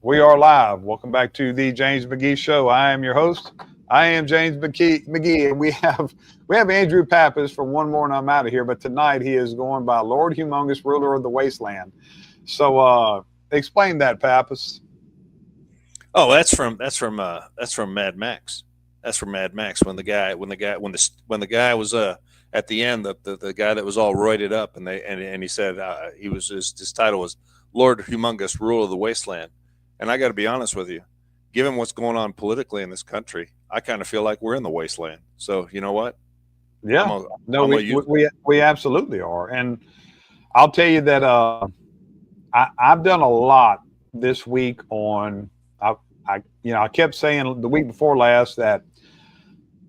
We are live. Welcome back to the James McGee Show. I am your host. I am James McGee, and we have Andrew Pappas for one more, and I'm out of here. But tonight he is going by Lord Humongous, Ruler of the Wasteland. So explain that, Pappas. Oh, that's from Mad Max. That's from Mad Max when the guy was at the end, the guy that was all roided up, and he said his title was Lord Humongous, Ruler of the Wasteland. And I got to be honest with you, given what's going on politically in this country, I kind of feel like we're in the wasteland. So you know what? Yeah, we absolutely are. And I'll tell you that I've done a lot this week on. I kept saying the week before last that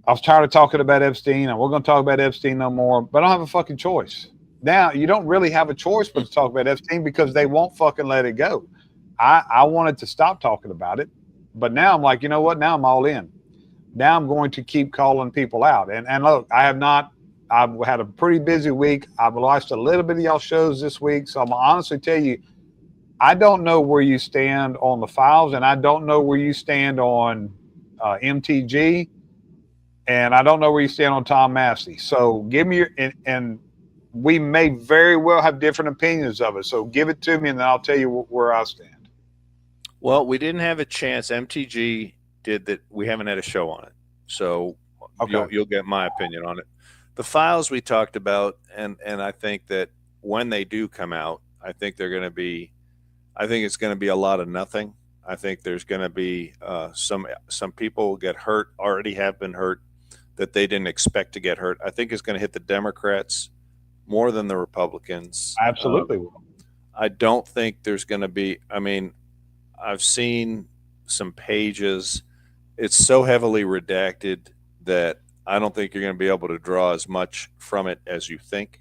I was tired of talking about Epstein, and we're going to talk about Epstein no more. But I don't have a fucking choice. Now you don't really have a choice but to talk about Epstein because they won't fucking let it go. I wanted to stop talking about it, but now I'm like, you know what? Now I'm all in. Now I'm going to keep calling people out. And look, I've had a pretty busy week. I've watched a little bit of y'all shows this week. So I'm gonna honestly tell you, I don't know where you stand on the files, and I don't know where you stand on MTG, and I don't know where you stand on Tom Massey. So give me and we may very well have different opinions of it. So give it to me, and then I'll tell you where I stand. Well, we didn't have a chance. MTG did that. We haven't had a show on it. So okay. You'll get my opinion on it. The files we talked about, and I think that when they do come out, I think it's going to be a lot of nothing. I think there's going to be some people get hurt, already have been hurt, that they didn't expect to get hurt. I think it's going to hit the Democrats more than the Republicans. Absolutely. I don't think there's going to be, I've seen some pages. It's so heavily redacted that I don't think you're going to be able to draw as much from it as you think.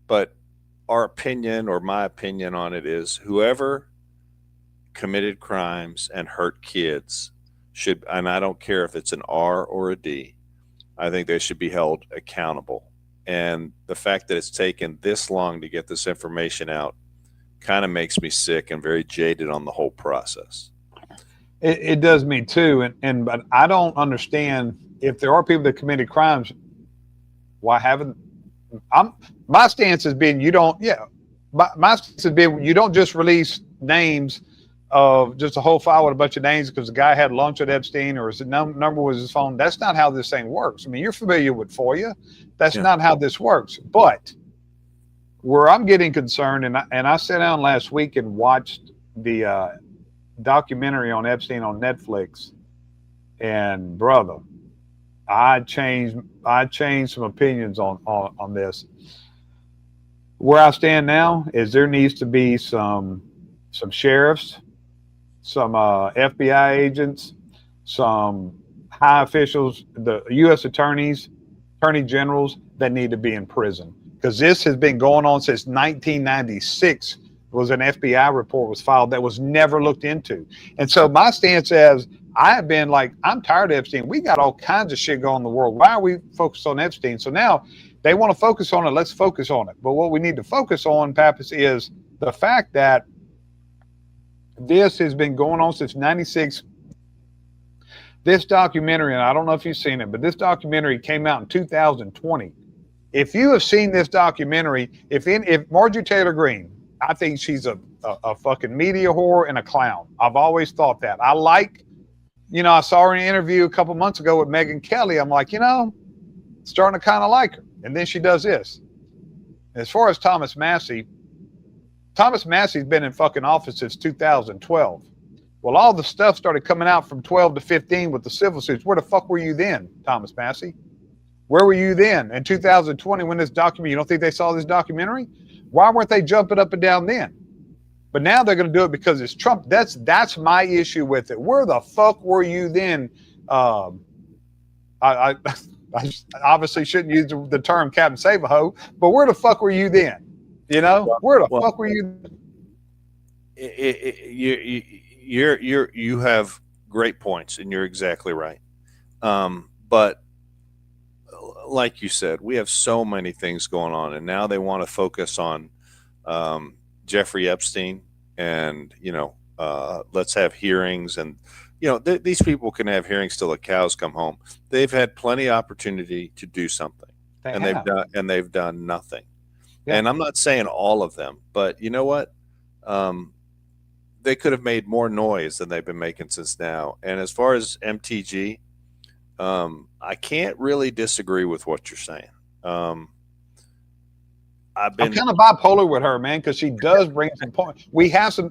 But our opinion, or my opinion on it, is whoever committed crimes and hurt kids should, and I don't care if it's an R or a D, I think they should be held accountable. And the fact that it's taken this long to get this information out kind of makes me sick and very jaded on the whole process. It does me too. But I don't understand, if there are people that committed crimes, why haven't my stance has been you don't just release names of just a whole file with a bunch of names because the guy had lunch at Epstein or his number was his phone. That's not how this thing works. I mean, you're familiar with FOIA. That's not how this works. But where I'm getting concerned, and I sat down last week and watched the documentary on Epstein on Netflix, and brother, I changed some opinions on this. Where I stand now is there needs to be some sheriffs, some FBI agents, some high officials, the U.S. attorneys, attorney generals that need to be in prison. Because this has been going on since 1996. Was an FBI report was filed that was never looked into. And so my stance is, I have been like, I'm tired of Epstein. We got all kinds of shit going in the world. Why are we focused on Epstein? So now they want to focus on it. Let's focus on it. But what we need to focus on, Pappas, is the fact that this has been going on since 96. This documentary, and I don't know if you've seen it, but this documentary came out in 2020. If you have seen this documentary, if Marjorie Taylor Greene, I think she's a fucking media whore and a clown. I've always thought that. I saw her in an interview a couple months ago with Megyn Kelly. I'm like, starting to kind of like her. And then she does this. As far as Thomas Massey's been in fucking office since 2012. Well, all the stuff started coming out from 12 to 15 with the civil suits. Where the fuck were you then, Thomas Massey? Where were you then in 2020 when this documentary, you don't think they saw this documentary? Why weren't they jumping up and down then? But now they're going to do it because it's Trump. That's my issue with it. Where the fuck were you then? I obviously shouldn't use the term Captain Save-A-Ho, but where the fuck were you then? Where the fuck were you? You have great points, and you're exactly right. But like you said, we have so many things going on, and now they want to focus on Jeffrey Epstein and Let's have hearings, and these people can have hearings till the cows come home. They've had plenty of opportunity to do something, They and have. they've done nothing. Yeah. And I'm not saying all of them, but you know what? They could have made more noise than they've been making since now. And as far as MTG, I can't really disagree with what you're saying. I'm kind of bipolar with her, man, because she does bring some points.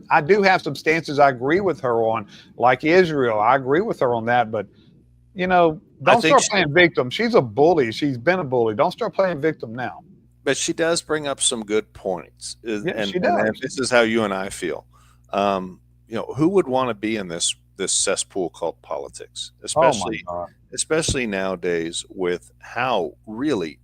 I do have some stances I agree with her on, like Israel. I agree with her on that, but don't start playing victim. She's a bully. She's been a bully. Don't start playing victim now. But she does bring up some good points. Yeah, she does. And this is how you and I feel. Who would want to be in this cesspool called politics, especially nowadays with how really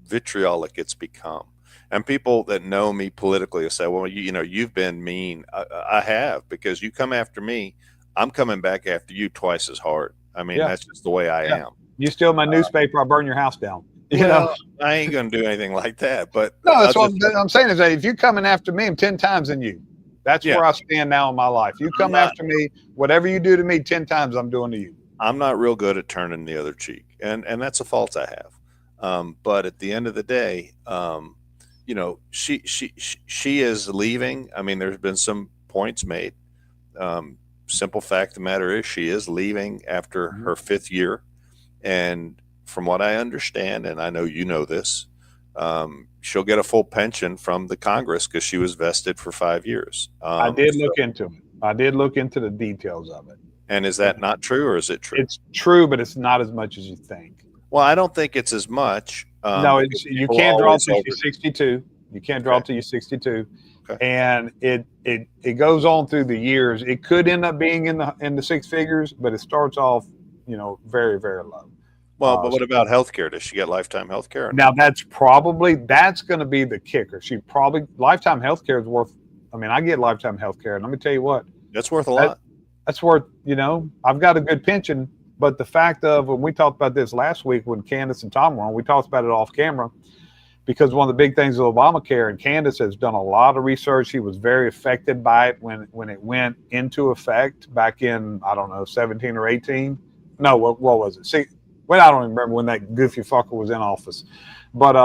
vitriolic it's become. And people that know me politically will say, well, you've been mean. I have, because you come after me, I'm coming back after you twice as hard. I mean, that's just the way I am. You steal my newspaper, I'll burn your house down. I ain't going to do anything like that. But no, that's what I'm saying is that if you're coming after me, I'm 10 times than you. That's where I stand now in my life. You come after me, whatever you do to me 10 times, I'm doing to you. I'm not real good at turning the other cheek. And that's a fault I have. But at the end of the day, she is leaving. I mean, there's been some points made. Simple fact of the matter is she is leaving after her 5th year. And from what I understand, and I know you know this, she'll get a full pension from the Congress because she was vested for 5 years. I did look into it. I did look into the details of it. And is that not true, or is it true? It's true, but it's not as much as you think. Well, I don't think it's as much. No, you can't draw until you're 62. You can't draw until you're 62. Okay. And it goes on through the years. It could end up being in the 6 figures, but it starts off, very, very low. Well, but what about health care? Does she get lifetime health care? Now, that's going to be the kicker. Lifetime health care is worth, I get lifetime health care. And let me tell you what. That's worth a lot. That's worth, I've got a good pension. But the fact of, when we talked about this last week when Candace and Tom were on, we talked about it off camera, because one of the big things with Obamacare, and Candace has done a lot of research. She was very affected by it when it went into effect back in, 17 or 18. No, what was it? See, well, I don't even remember when that goofy fucker was in office. But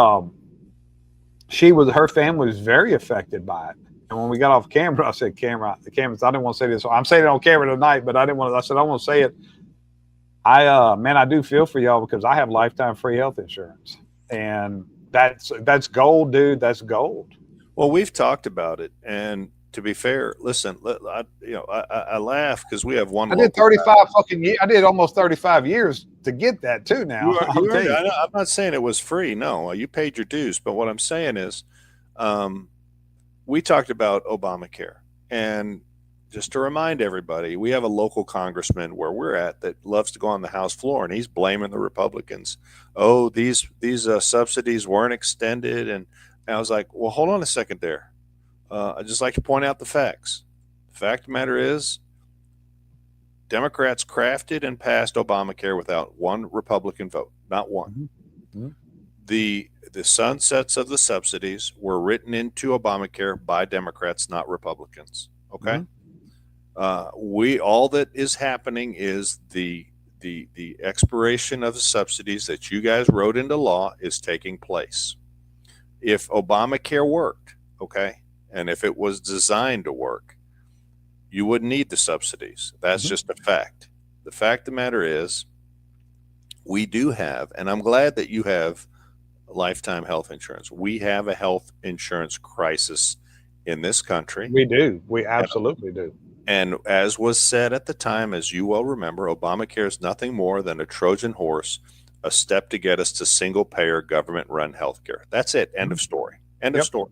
her family was very affected by it. And when we got off camera, I said, I didn't want to say this. I'm saying it on camera tonight, but I said, I want to say it. I do feel for y'all, because I have lifetime free health insurance, and that's gold, dude. That's gold. Well, we've talked about it, and to be fair, listen, I laugh because we have one. I did 35 fucking years. I did almost 35 years to get that too. Now I'm not saying it was free. No, you paid your dues. But what I'm saying is, we talked about Obamacare, and just to remind everybody, we have a local congressman where we're at that loves to go on the House floor, and he's blaming the Republicans. Oh, these subsidies weren't extended. And I was like, well, hold on a second there. I'd just like to point out the facts. The fact of the matter is, Democrats crafted and passed Obamacare without one Republican vote, not one. Mm-hmm. The sunsets of the subsidies were written into Obamacare by Democrats, not Republicans. Okay. Mm-hmm. All that is happening is the expiration of the subsidies that you guys wrote into law is taking place. If Obamacare worked, okay, and if it was designed to work, you wouldn't need the subsidies. That's just a fact. The fact of the matter is, we do have, and I'm glad that you have lifetime health insurance. We have a health insurance crisis in this country. We do. We absolutely do. And as was said at the time, as you well remember, Obamacare is nothing more than a Trojan horse, a step to get us to single-payer, government-run healthcare. That's it. End of story. End of story.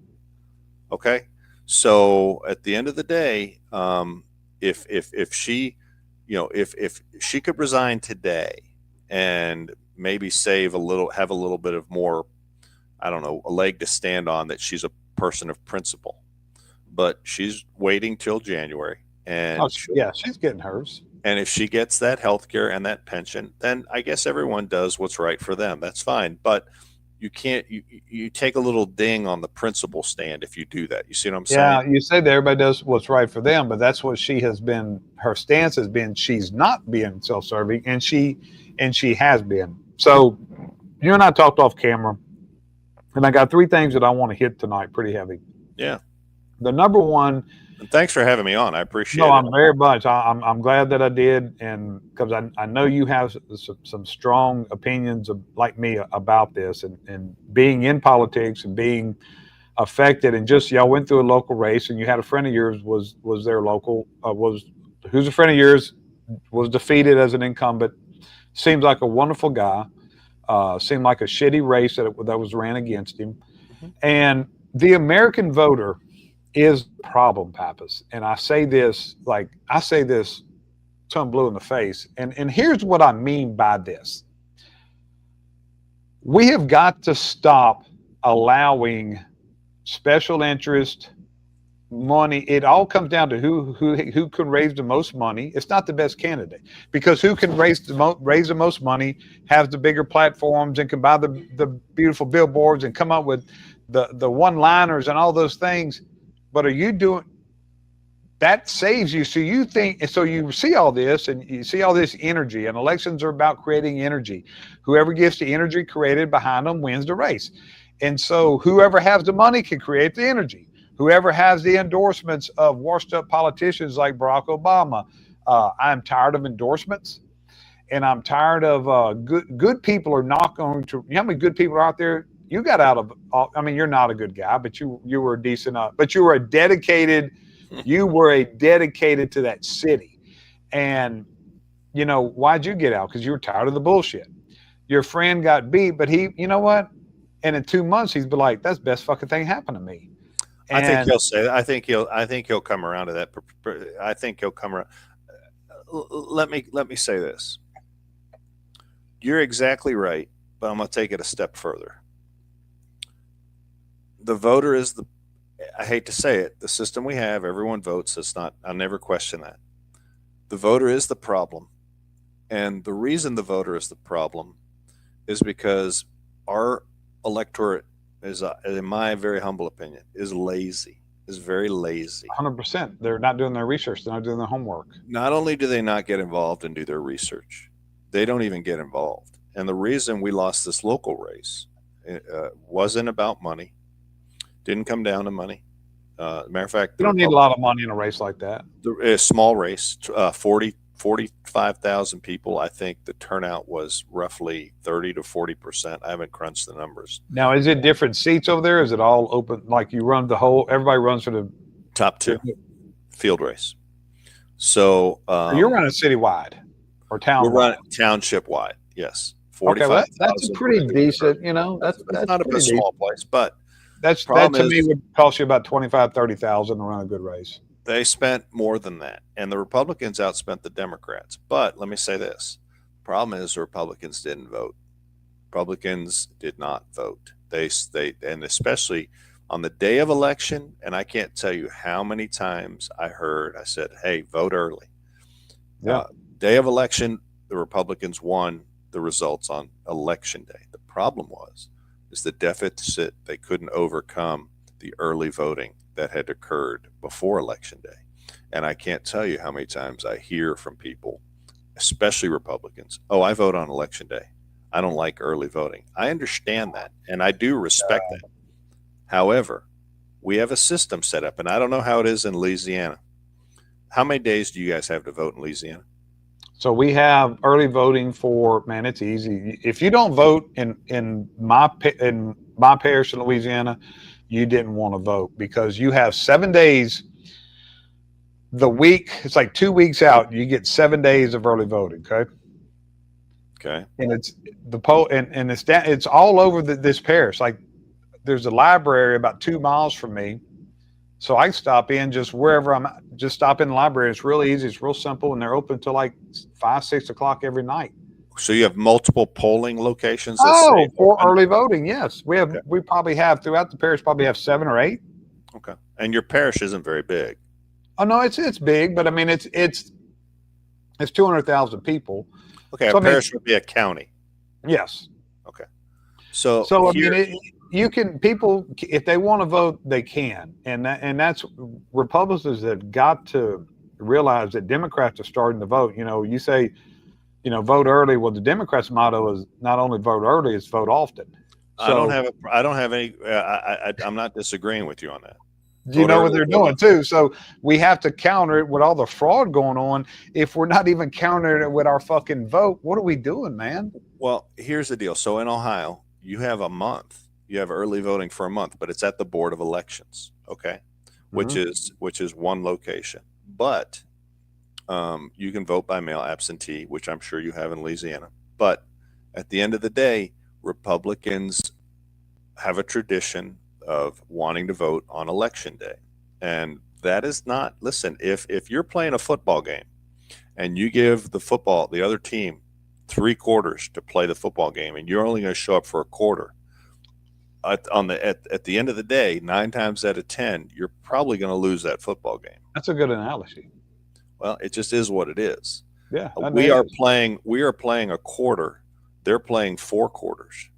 Okay. So at the end of the day, if she could resign today and maybe have a little bit of more, a leg to stand on, that she's a person of principle, but she's waiting till January. And she's getting hers. And if she gets that health care and that pension, then I guess everyone does what's right for them. That's fine. But you can't, you take a little ding on the principle stand if you do that. You see what I'm Yeah, saying? you say that everybody does what's right for them, but that's what she has been. Her stance has been she's not being self-serving, and she has been. So you and I talked off camera, and I got three things that I want to hit tonight, pretty heavy. Yeah. The number one. And thanks for having me on. I appreciate No, it. I'm very much. I'm glad that I did, and because I know you have some strong opinions like me about this, and being in politics and being affected, and just y'all went through a local race, and you had a friend of yours was their local who's a friend of yours was defeated as an incumbent. Seems like a wonderful guy. Seemed like a shitty race that was ran against him, and the American voter is the problem, Pappas. And I say this till I'm blue in the face. And here's what I mean by this. We have got to stop allowing special interest money. It all comes down to who can raise the most money. It's not the best candidate, because who can raise the most money, has the bigger platforms, and can buy the beautiful billboards and come up with the one-liners and all those things. But are you doing that? Saves you. So you think, so you see all this, and you see all this energy, and elections are about creating energy. Whoever gets the energy created behind them wins the race. And so whoever has the money can create the energy. Whoever has the endorsements of washed up politicians like Barack Obama. I'm tired of endorsements, and I'm tired of good people are not going to. You know how many good people are out there? You got out of, I mean, you're not a good guy, but you were a decent, but you were a dedicated to that city. And, you know, why'd you get out? Because you were tired of the bullshit. Your friend got beat, but you know what? And in 2 months, he's been like, that's the best fucking thing happened to me. And I think he'll say that. I think he'll come around to that. I think he'll come around. Let me say this. You're exactly right, but I'm going to take it a step further. The voter is I hate to say it, the system we have, everyone votes. It's not, I'll never question that. The voter is the problem. And the reason the voter is the problem is because our electorate is, in my very humble opinion, is lazy, is very lazy. 100%. They're not doing their research. They're not doing their homework. Not only do they not get involved and do their research, they don't even get involved. And the reason we lost this local race wasn't about money. Didn't come down to money. Matter of fact, you don't need a lot of money in a race like that. A small race, 45,000 people. I think the turnout was roughly 30 to 40%. I haven't crunched the numbers. Now, is it different seats over there? Is it all open? Like you run everybody runs for the top two field race. So you're running citywide or town? We're running township wide. Yes. 45. Okay, that's a pretty decent, you know, that's not a small place, but that to me would cost you about 25,000, 30,000 to run a good race. They spent more than that, and the Republicans outspent the Democrats. But let me say this: the problem is the Republicans didn't vote. Republicans did not vote. They and especially on the day of election. And I can't tell you how many times I said, "Hey, vote early." Yeah. Day of election, the Republicans won the results on election day. The problem is the deficit they couldn't overcome the early voting that had occurred before election day. And I can't tell you how many times I hear from people, especially Republicans, oh, I vote on election day. I don't like early voting. I understand that, and I do respect that. However, we have a system set up, and I don't know how it is in Louisiana. How many days do you guys have to vote in Louisiana? So we have early voting for, man, it's easy. If you don't vote in my parish in Louisiana, you didn't want to vote, because you have 7 days. The week, it's like 2 weeks out, you get 7 days of early voting. Okay. And it's the poll, and it's all over this parish. Like there's a library about 2 miles from me. So I can stop in just wherever I'm at, just stop in the library. It's real easy. It's real simple. And they're open until like 5, 6 o'clock every night. So you have multiple polling locations? For early voting. Yes. We probably have throughout the parish, probably have 7 or 8. Okay. And your parish isn't very big. Oh no, it's big, but I mean, it's 200,000 people. Okay. So a parish would be a county. Yes. Okay. So So I here, mean, you can people if they want to vote, they can, and that's Republicans have got to realize that Democrats are starting to vote. You know, you say, vote early. Well, the Democrats' motto is not only vote early, it's vote often. So I don't have any. I'm not disagreeing with you on that. you Vote know what early, they're vote doing often. too. So we have to counter it with all the fraud going on. If we're not even countering it with our fucking vote, what are we doing, man? Well, here's the deal. So in Ohio, you have a month. You have early voting for a month, but it's at the Board of Elections, okay, which Mhm. is one location. But you can vote by mail absentee, which I'm sure you have in Louisiana. But at the end of the day, Republicans have a tradition of wanting to vote on election day. And that is not, listen, if you're playing a football game and you give the other team 3 quarters to play the football game and you're only going to show up for a quarter, at the end of the day, 9 times out of 10, you're probably going to lose that football game. That's a good analogy. Well, it just is what it is. Yeah, that We are is. playing a quarter. They're playing 4 quarters.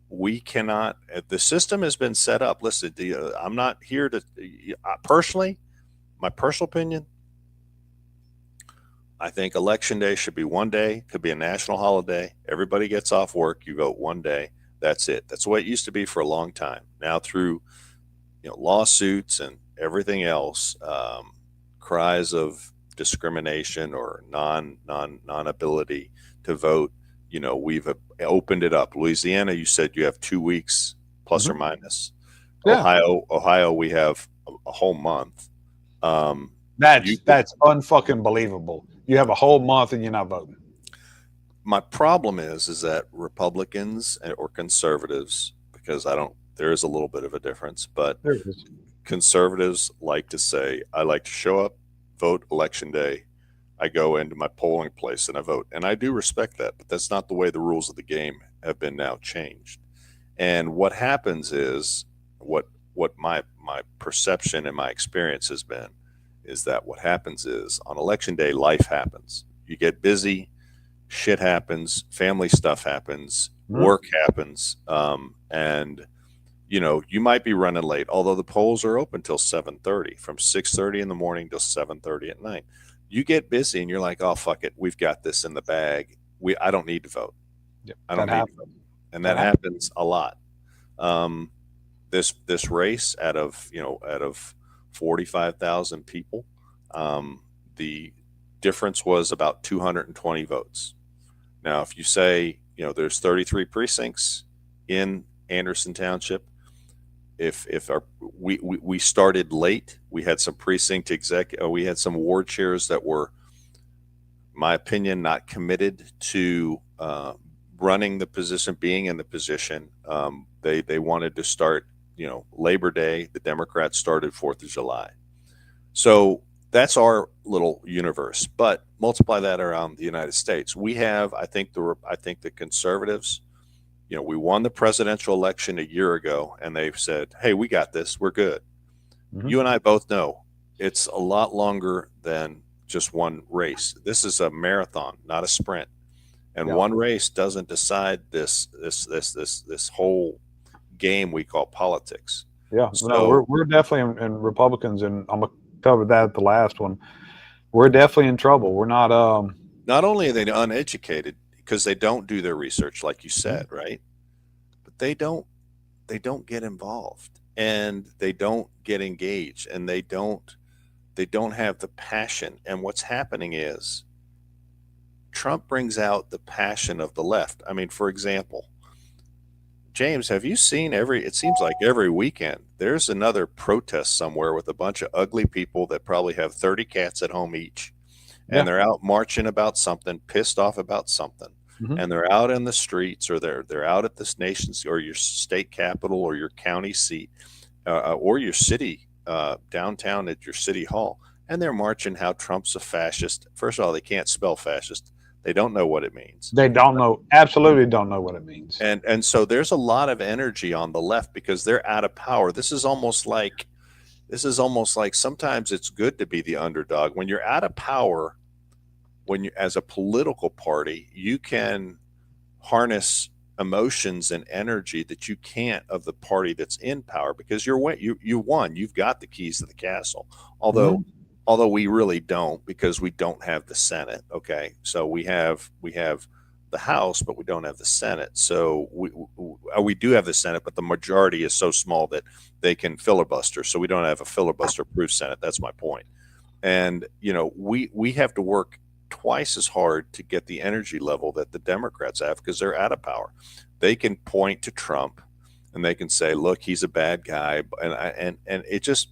We cannot. The system has been set up. Listen, I'm not here to personally. My personal opinion. I think election day should be one day. Could be a national holiday. Everybody gets off work. You vote one day. That's it. That's the way it used to be for a long time. Now through lawsuits and everything else, cries of discrimination or non ability to vote. We've opened it up. Louisiana, you said you have 2 weeks plus or Mhm. minus. Yeah, Ohio, we have a whole month. that's You that's unfucking believable. You have a whole month and you're not voting. My problem is that Republicans or conservatives, because there is a little bit of a difference, but There it is. conservatives like to say, I like to show up, vote election day. I go into my polling place and I vote. And I do respect that, but that's not the way the rules of the game have been now changed. And what happens is what my perception and my experience has been is that what happens is on election day, life happens. You get busy, shit happens, family stuff happens, Mhm. work happens, and you might be running late. Although the polls are open till 7:30, from 6:30 in the morning till 7:30 at night. You get busy and you're like, oh fuck it, we've got this in the bag. I don't need to vote. Yep, I that don't need to vote, happens. and That that happens. happens a lot. Um, this race out of 45,000 people, the difference was about 220 votes. Now, if you say, there's 33 precincts in Anderson Township, if we started late, we had some we had some ward chairs that were, my opinion, not committed to running the position, being in the position. They wanted to start, Labor Day. The Democrats started 4th of July. So that's our little universe. But multiply that around the United States. We have, I think the conservatives, we won the presidential election a year ago, and they've said, "Hey, we got this. We're good." Mhm. You and I both know it's a lot longer than just one race. This is a marathon, not a sprint. And Yeah. one race doesn't decide this whole game we call politics. Yeah. No, we're So we're definitely in Republicans, and I'm gonna cover that at the last one. We're definitely in trouble. We're not. not only are they uneducated because they don't do their research, like you said, Mhm. right? But they don't get involved and they don't get engaged and they don't have the passion. And what's happening is Trump brings out the passion of the left. I mean, for example, James, have you seen it seems like every weekend there's another protest somewhere with a bunch of ugly people that probably have 30 cats at home each, and Yeah. they're out marching about something, pissed off about something. Mhm. And they're out in the streets, or they're out at this nation's or your state capital or your county seat, or your city, downtown at your city hall, and they're marching how Trump's a fascist. First of all, they can't spell fascist. They don't know what it means. They don't know. Absolutely don't know what it means. And so there's a lot of energy on the left because they're out of power. This is almost like sometimes it's good to be the underdog. When you're out of power, when you as a political party, you can harness emotions and energy that you can't of the party that's in power, because you won. You've got the keys to the castle. Although we really don't, because we don't have the Senate. Okay, so we have the House, but we don't have the Senate. So we do have the Senate, but the majority is so small that they can filibuster. So we don't have a filibuster-proof Senate. That's my point. And we have to work twice as hard to get the energy level that the Democrats have, because they're out of power. They can point to Trump and they can say, look, he's a bad guy. And it just,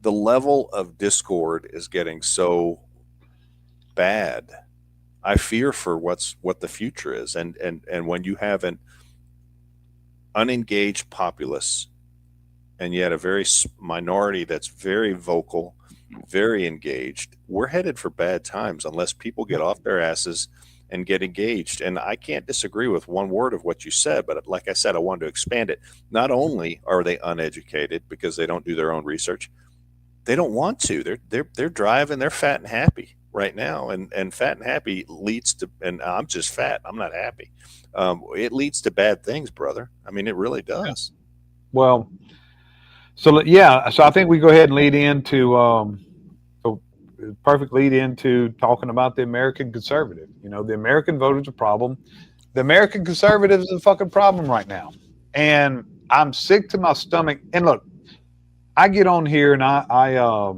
the level of discord is getting so bad. I fear for what the future is. And when you have an unengaged populace and yet a very minority that's very vocal, very engaged, we're headed for bad times unless people get off their asses and get engaged. And I can't disagree with one word of what you said, but like I said, I wanted to expand it. Not only are they uneducated because they don't do their own research, they don't want to. They're driving, they're fat and happy right now, and fat and happy leads to, and I'm just fat, I'm not happy. It leads to bad things, brother. I mean, it really does. Well, so I think we go ahead and lead into perfect lead into talking about the American conservative. The American voter's a problem. The American conservative is a fucking problem right now, and I'm sick to my stomach. And look, I get on here and I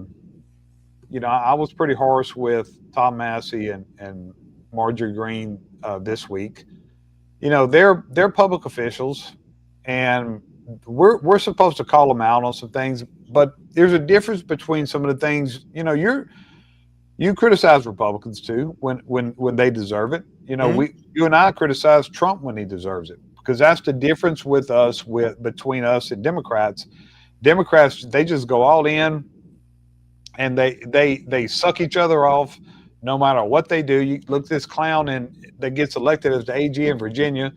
was pretty harsh with Tom Massey and Marjorie Greene this week. They're public officials, and we're supposed to call them out on some things, but there's a difference between some of the things. You criticize Republicans too when they deserve it. You and I criticize Trump when he deserves it, because that's the difference between us and Democrats. Democrats, they just go all in, and they suck each other off no matter what they do. You look at this clown that gets elected as the AG in Virginia.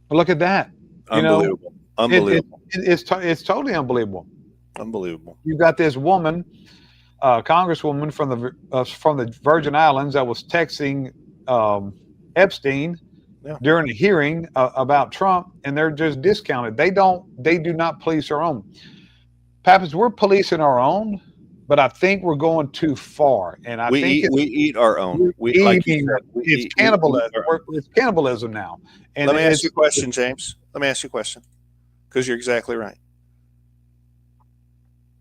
Look at that. Unbelievable. Unbelievable. It's totally unbelievable. Unbelievable. You got this woman, congresswoman from the Virgin Islands, that was texting Epstein during a hearing about Trump, and they're just discounted. They do not police our own. Pappas, we're policing our own, but I think we're going too far. And I think we eat our own. It's cannibalism. It's cannibalism now. And let me ask you a question, James. Let me ask you a question, because you're exactly right.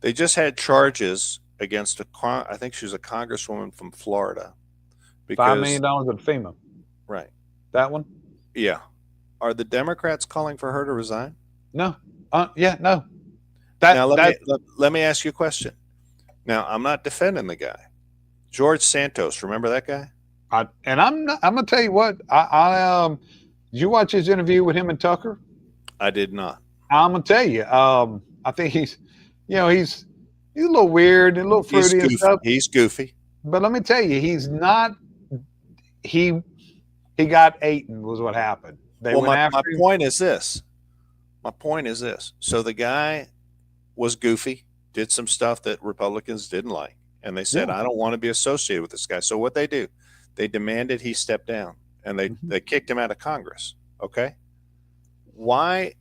They just had charges against I think she was a congresswoman from Florida. $5 million in FEMA. Right. That one? Yeah. Are the Democrats calling for her to resign? No. No. Now let me ask you a question. Now, I'm not defending the guy. George Santos, remember that guy? I'm gonna tell you what. Did you watch his interview with him and Tucker? I did not. I'm gonna tell you. I think he's a little weird and a little fruity and stuff. He's goofy. But let me tell you, he's not. He got eaten was what happened. My point is this. So the guy was goofy, did some stuff that Republicans didn't like, and they said, I don't want to be associated with this guy. So what they do, they demanded he step down, and they kicked him out of Congress. Okay? Why?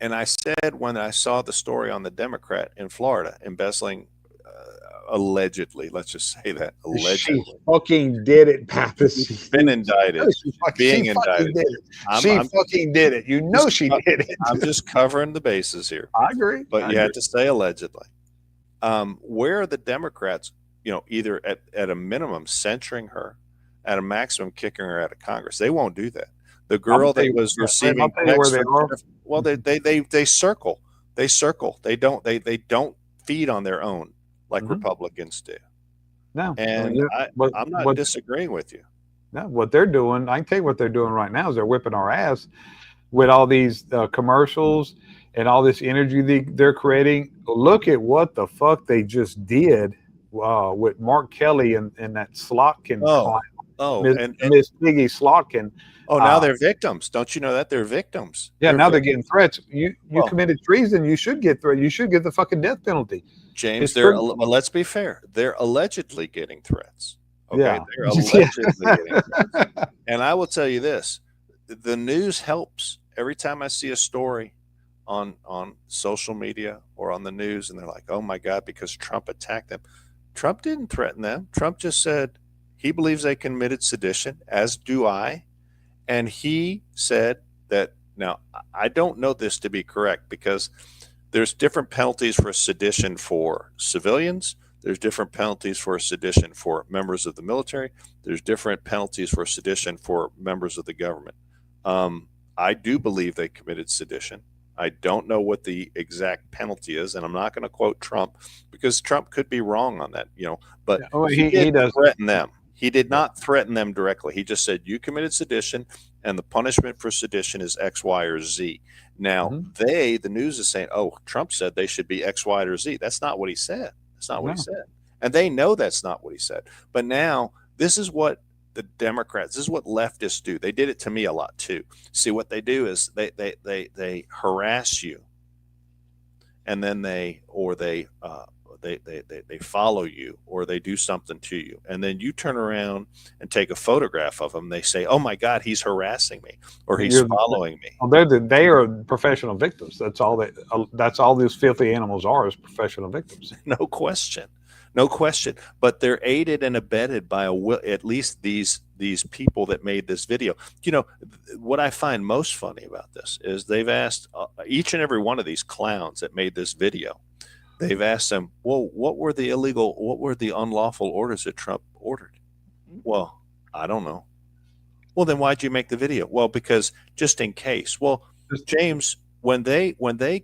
And I said, when I saw the story on the Democrat in Florida embezzling, allegedly, let's just say that, allegedly. She fucking did it, Pappas. She's been indicted. Being indicted. She fucking did it. She did it. I'm just covering the bases here. I agree. But you had to say allegedly. Where are the Democrats, either at a minimum censoring her, at a maximum kicking her out of Congress? They won't do that. The girl that was receiving text, well, they circle. They don't feed on their own like Republicans do. No, and I'm not disagreeing with you. No, what they're doing, I can tell you what they're doing right now is they're whipping our ass with all these commercials and all this energy they're creating. Look at what the fuck they just did with Mark Kelly and that Slotkin. Miss Piggy Slotkin. Oh, now they're victims. Don't you know that they're victims? Yeah, now they're getting threats. You committed treason. You should get threat. You should get the fucking death penalty. James, let's be fair. They're allegedly getting threats. Okay, they're allegedly getting threats. And I will tell you this: the news helps. Every time I see a story on social media or on the news, and they're like, "Oh my God," because Trump attacked them. Trump didn't threaten them. Trump just said he believes they committed sedition, as do I, and he said that. Now, I don't know this to be correct because there's different penalties for sedition for civilians. There's different penalties for sedition for members of the military. There's different penalties for sedition for members of the government. I do believe they committed sedition. I don't know what the exact penalty is, and I'm not going to quote Trump because Trump could be wrong on that, but he does threaten them. He did not threaten them directly. He just said, you committed sedition, and the punishment for sedition is X, Y, or Z. Now, the news is saying, oh, Trump said they should be X, Y, or Z. That's not what he said. That's not what he said. And they know that's not what he said. But now, this is what the Democrats, this is what leftists do. They did it to me a lot, too. See, what they do is they harass you, and then they follow you, or they do something to you, and then you turn around and take a photograph of them. They say, "Oh my God, he's harassing me, or he's following me." Well, they are professional victims. That's all that's all these filthy animals are, is professional victims. No question. But they're aided and abetted by at least these people that made this video. What I find most funny about this is they've asked each and every one of these clowns that made this video. They've asked them, well, what were the unlawful orders that Trump ordered? Well, I don't know. Well, then why'd you make the video? Well, because just in case. Well, James, when they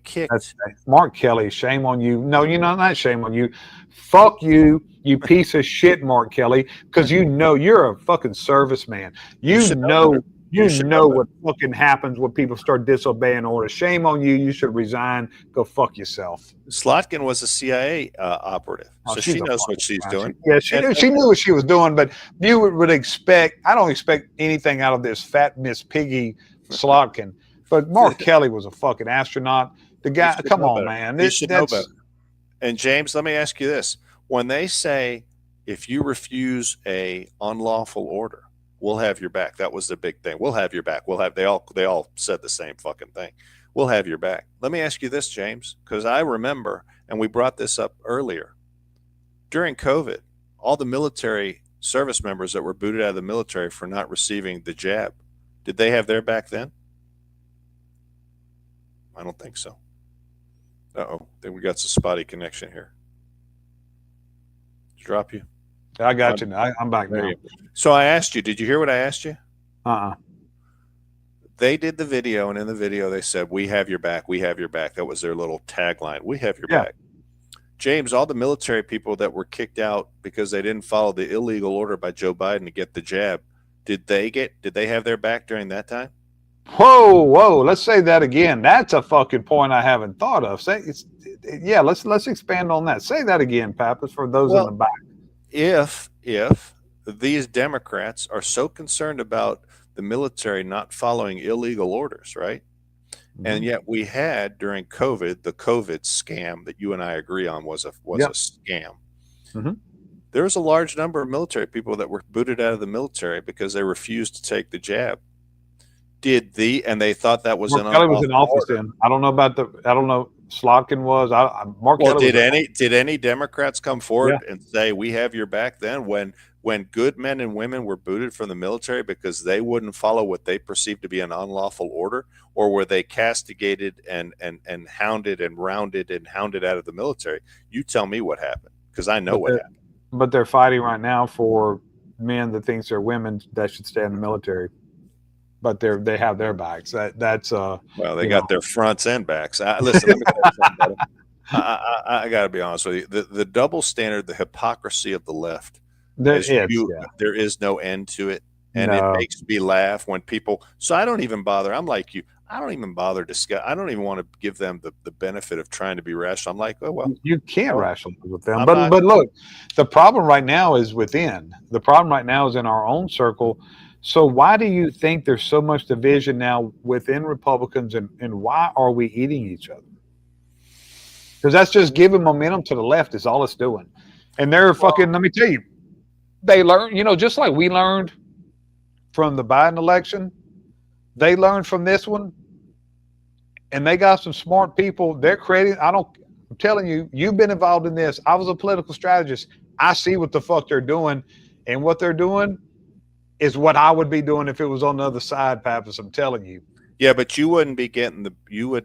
kicked Mark Kelly, shame on you. No, not shame on you. Fuck you, you piece of shit, Mark Kelly, because you're a fucking serviceman. You know what fucking happens when people start disobeying orders. Shame on you. You should resign. Go fuck yourself. Slotkin was a CIA operative, so she knows what she's doing. Yeah, she knew what she was doing, but you would expect, I don't expect anything out of this fat Miss Piggy Slotkin, but Mark Kelly was a fucking astronaut. The guy, come on, man. And James, let me ask you this. When they say, if you refuse a unlawful order, we'll have your back. That was the big thing. We'll have your back. They all said the same fucking thing. We'll have your back. Let me ask you this, James, because I remember, and we brought this up earlier, during COVID, all the military service members that were booted out of the military for not receiving the jab, did they have their back then? I don't think so. Uh-oh, I think we got some spotty connection here. Did it drop you? I got you. I'm back now. So I asked you, did you hear what I asked you? Uh-uh. They did the video, and in the video they said, we have your back, we have your back. That was their little tagline, we have your back. James, all the military people that were kicked out because they didn't follow the illegal order by Joe Biden to get the jab, did they have their back during that time? Whoa, let's say that again. That's a fucking point I haven't thought of. Let's expand on that. Say that again, Pappas, for those in the back. If these Democrats are so concerned about the military not following illegal orders, right? Mm-hmm. And yet we had during COVID, the COVID scam that you and I agree on was a scam. Mm-hmm. There was a large number of military people that were booted out of the military because they refused to take the jab. And they thought that was Mark Kelly was in office then. I don't know. Slotkin was. Mark Kelly. Did any Democrats come forward and say we have your back then when good men and women were booted from the military because they wouldn't follow what they perceived to be an unlawful order, or were they castigated and hounded and rounded and hounded out of the military? You tell me what happened, because I know what happened. But they're fighting right now for men that thinks they're women that should stay in the military. But they have their backs. That's well, they got their fronts and backs. Listen, let me tell you something, I got to be honest with you. The double standard, the hypocrisy of the left, there is no end to it, and it makes me laugh when people. So I don't even bother. I'm like you. I don't even bother discuss. I don't even want to give them the benefit of trying to be rational. I'm like, oh well, you can't rationalize with them. But look, the problem right now is within. The problem right now is in our own circle. So why do you think there's so much division now within Republicans, and why are we eating each other? Because that's just giving momentum to the left is all it's doing. And they're fucking, let me tell you, they learn, just like we learned from the Biden election, They learned from this one, and they got some smart people. They're creating. I'm telling you, you've been involved in this. I was a political strategist. I see what the fuck they're doing, and what they're doing is what I would be doing if it was on the other side, Pappas. I'm telling you. Yeah, but you would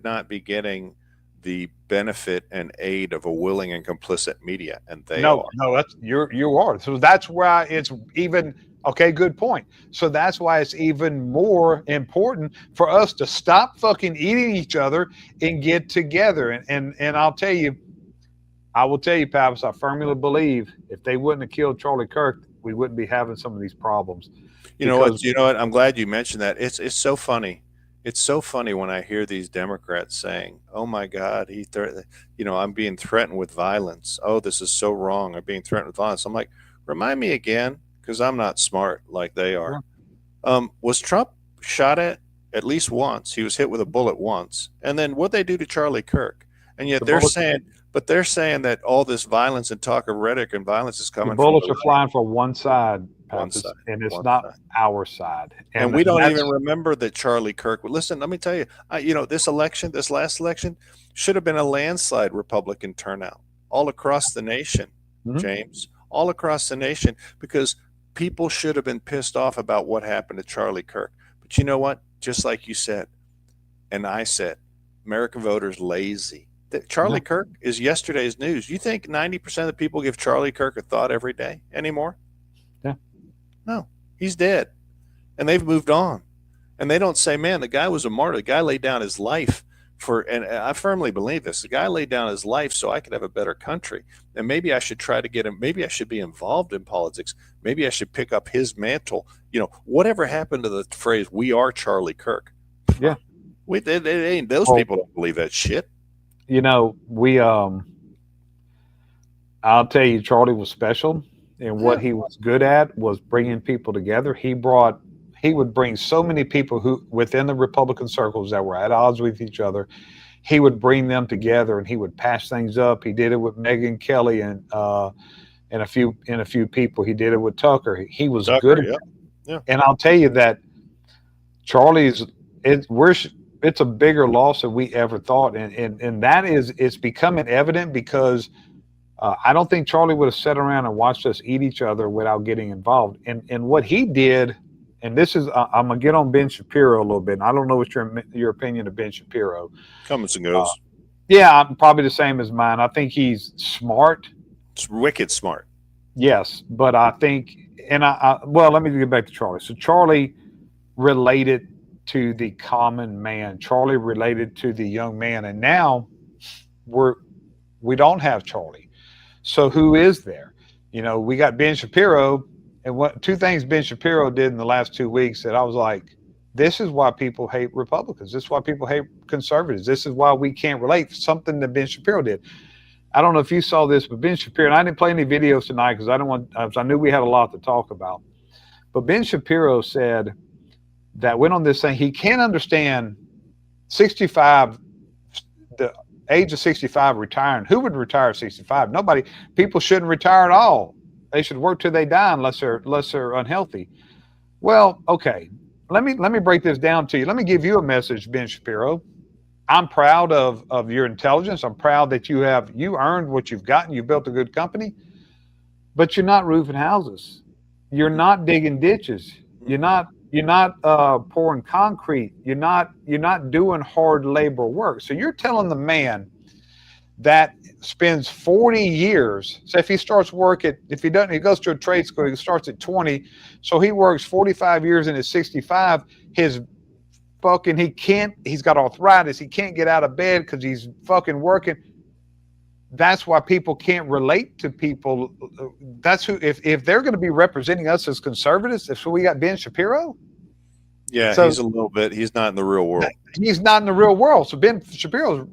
not be getting the benefit and aid of a willing and complicit media, and they are. No, that's you are. So that's why it's even okay, good point. So that's why it's even more important for us to stop fucking eating each other and get together. And I'll tell you, I will tell you, Pappas, I firmly believe if they wouldn't have killed Charlie Kirk, we wouldn't be having some of these problems. You know what? I'm glad you mentioned that. It's so funny. It's so funny when I hear these Democrats saying, "Oh my God, I'm being threatened with violence. Oh, this is so wrong. I'm being threatened with violence." I'm like, remind me again, because I'm not smart like they are. Was Trump shot at least once? He was hit with a bullet once, and then what they do to Charlie Kirk? And yet they're saying that all this violence and talk of rhetoric and violence is coming. The bullets are flying from one side. One side, and it's not our side. And we don't even remember that Charlie Kirk. Listen, let me tell you, this last election, should have been a landslide Republican turnout all across the nation, James, all across the nation, because people should have been pissed off about what happened to Charlie Kirk. But you know what? Just like you said, and I said, American voters lazy. Charlie Kirk is yesterday's news. You think 90% of the people give Charlie Kirk a thought every day anymore? No, he's dead, and they've moved on, and they don't say, "Man, the guy was a martyr. The guy laid down his life for," and I firmly believe this. The guy laid down his life so I could have a better country, and maybe I should try to get him. Maybe I should be involved in politics. Maybe I should pick up his mantle. Whatever happened to the phrase "We are Charlie Kirk"? Yeah, those people don't believe that shit. I'll tell you, Charlie was special. And what he was good at was bringing people together. He would bring so many people who within the Republican circles that were at odds with each other. He would bring them together, and he would patch things up. He did it with Megyn Kelly and a few people. He did it with Tucker. He was good at it. Yeah. And I'll tell you that Charlie's it's a bigger loss than we ever thought, and that is it's becoming evident because. I don't think Charlie would have sat around and watched us eat each other without getting involved. And what he did, and this is, I'm going to get on Ben Shapiro a little bit. And I don't know what your opinion of Ben Shapiro. Comes and goes. Yeah, probably the same as mine. I think he's smart. It's wicked smart. Yes, but I think, well, let me get back to Charlie. So Charlie related to the common man. Charlie related to the young man. And now we don't have Charlie. So who is there? We got Ben Shapiro, and two things Ben Shapiro did in the last 2 weeks that I was like, this is why people hate Republicans. This is why people hate conservatives. This is why we can't relate. Something that Ben Shapiro did. I don't know if you saw this, but Ben Shapiro, and I didn't play any videos tonight because I knew we had a lot to talk about. But Ben Shapiro said that went on this thing. He can't understand 65, the age of 65 retiring. Who would retire at 65? Nobody. People shouldn't retire at all. They should work till they die unless they're unhealthy. Well, okay. Let me break this down to you. Let me give you a message, Ben Shapiro. I'm proud of your intelligence. I'm proud that you earned what you've gotten. You built a good company, but you're not roofing houses. You're not digging ditches. You're not pouring concrete. You're not doing hard labor work. So you're telling the man that spends 40 years. So if he starts work he goes to a trade school, he starts at 20. So he works 45 years and is 65. He's got arthritis. He can't get out of bed because he's fucking working. That's why people can't relate to people. That's who, if they're going to be representing us as conservatives, so we got Ben Shapiro. Yeah, so, he's not in the real world. He's not in the real world. So Ben Shapiro's,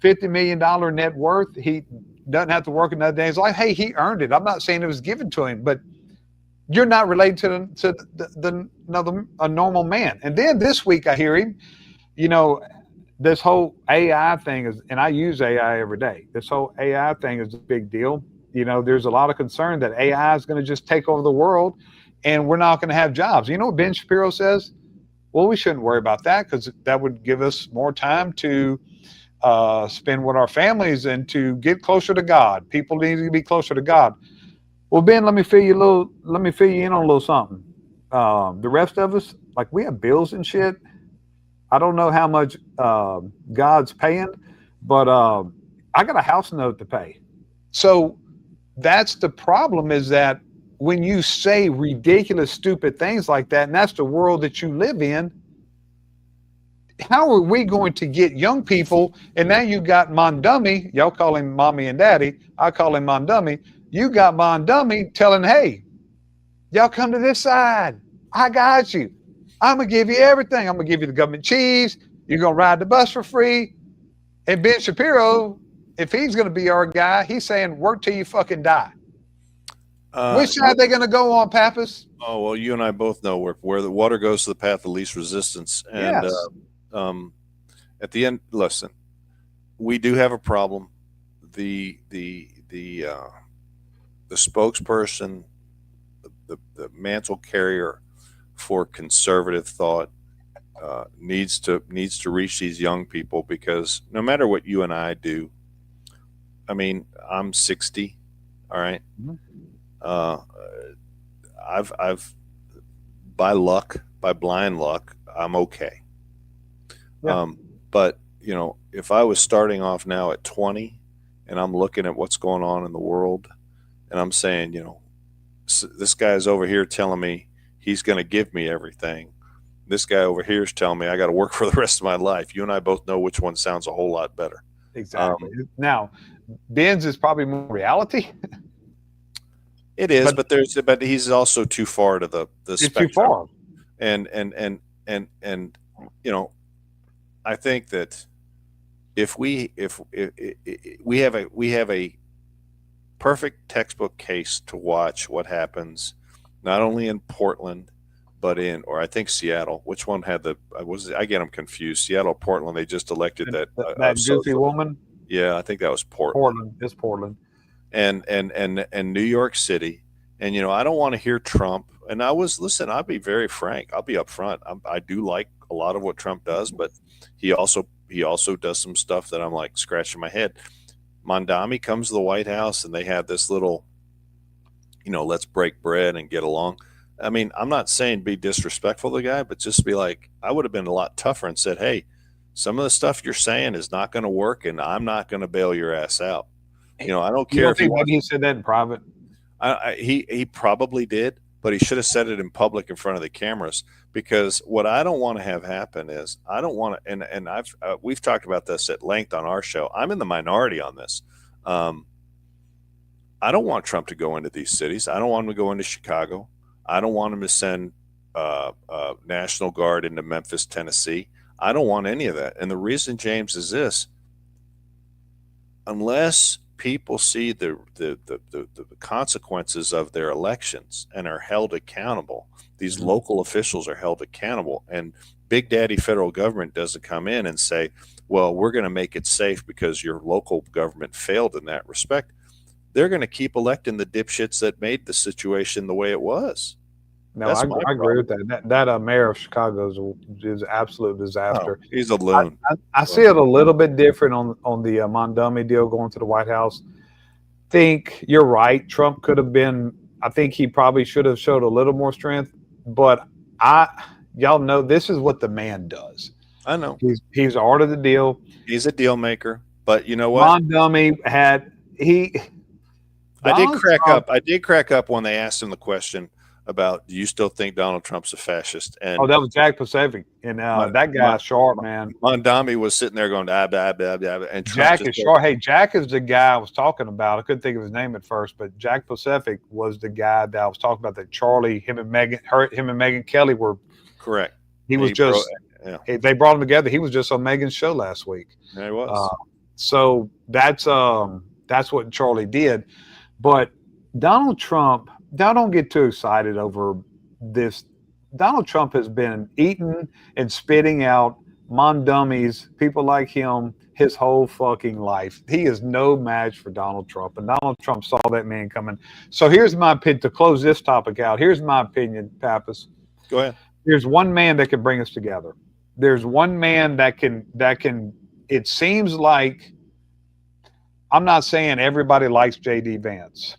$50 million net worth. He doesn't have to work another day. It's like, hey, he earned it. I'm not saying it was given to him, but you're not related to a normal man. And then this week I hear him, this whole AI thing is, and I use AI every day. This whole AI thing is a big deal. There's a lot of concern that AI is going to just take over the world and we're not going to have jobs. You know what Ben Shapiro says? Well, we shouldn't worry about that because that would give us more time to spend with our families and to get closer to God. People need to be closer to God. Well, Ben, let me fill you in on a little something. The rest of us, like we have bills and shit. I don't know how much God's paying, but I got a house note to pay. So that's the problem, is that when you say ridiculous, stupid things like that, and that's the world that you live in, how are we going to get young people? And now you got Mondummy, y'all call him mommy and daddy, I call him Mondummy. You got Mondummy telling, hey, y'all come to this side. I got you. I'm going to give you everything. I'm going to give you the government cheese. You're going to ride the bus for free. And Ben Shapiro, if he's going to be our guy, he's saying work till you fucking die. Which side are they going to go on, Pappas? Oh, well, you and I both know where the water goes to the path of least resistance. And Yes. At the end, listen, we do have a problem. The spokesperson, the mantle carrier for conservative thought needs to reach these young people, because no matter what you and I do, I mean, I'm 60, all right. I've by blind luck, I'm okay. Yeah. But you know, if I was starting off now at 20 and I'm looking at what's going on in the world and I'm saying, you know, this guy's over here telling me he's going to give me everything. This guy over here is telling me I got to work for the rest of my life. You and I both know which one sounds a whole lot better. Exactly. Now, Ben's is probably more reality. It is, but he's also too far to the spectrum. Too far. And you know, I think that if we have a perfect textbook case to watch what happens, not only in Portland, but or I think Seattle. Which one had I get them confused. Seattle, Portland. They just elected that goofy woman. Yeah, I think that was Portland. Portland. It's Portland. And New York City. And you know, I don't want to hear Trump. And I'll be very frank. I'll be upfront. I do like a lot of what Trump does, but he also does some stuff that I'm like scratching my head. Mondami comes to the White House and they have this little, you know, let's break bread and get along. I mean, I'm not saying be disrespectful to the guy, but just be like, I would have been a lot tougher and said, hey, some of the stuff you're saying is not going to work, and I'm not going to bail your ass out. You know, I don't care if he said that in private. He probably did, but he should have said it in public in front of the cameras, because what I don't want to have happen is I don't want to, and we've talked about this at length on our show. I'm in the minority on this. I don't want Trump to go into these cities. I don't want him to go into Chicago. I don't want him to send National Guard into Memphis, Tennessee. I don't want any of that. And the reason, James, is this: unless people see the consequences of their elections and are held accountable, these local officials are held accountable, and Big Daddy federal government doesn't come in and say, well, we're going to make it safe because your local government failed in that respect. They're going to keep electing the dipshits that made the situation the way it was. No, I agree with that. That mayor of Chicago is an absolute disaster. Oh, he's a loon. I see it a little bit different on the Mondummy deal going to the White House. Think you're right. Trump could have been. I think he probably should have showed a little more strength. But y'all know this is what the man does. I know he's art of the deal. He's a deal maker. But you know what? Mondummy had I did crack up when they asked him the question about, do you still think Donald Trump's a fascist? And that was Jack Pacific, and that guy's sharp, man. Mondami was sitting there going, and Jack is sharp. Hey, Jack is the guy I was talking about. I couldn't think of his name at first, but Jack Pacific was the guy that I was talking about. That Charlie, him and Megyn Kelly were correct. They brought him together. He was just on Megyn's show last week. Yeah, he was. So that's what Charlie did. But Donald Trump, don't get too excited over this. Donald Trump has been eating and spitting out Mondummies, people like him, his whole fucking life. He is no match for Donald Trump, and Donald Trump saw that man coming. So here's my opinion, to close this topic out. Here's my opinion, Pappas. Go ahead. there's one man that can bring us together. There's one man that can. It seems like, I'm not saying everybody likes JD Vance.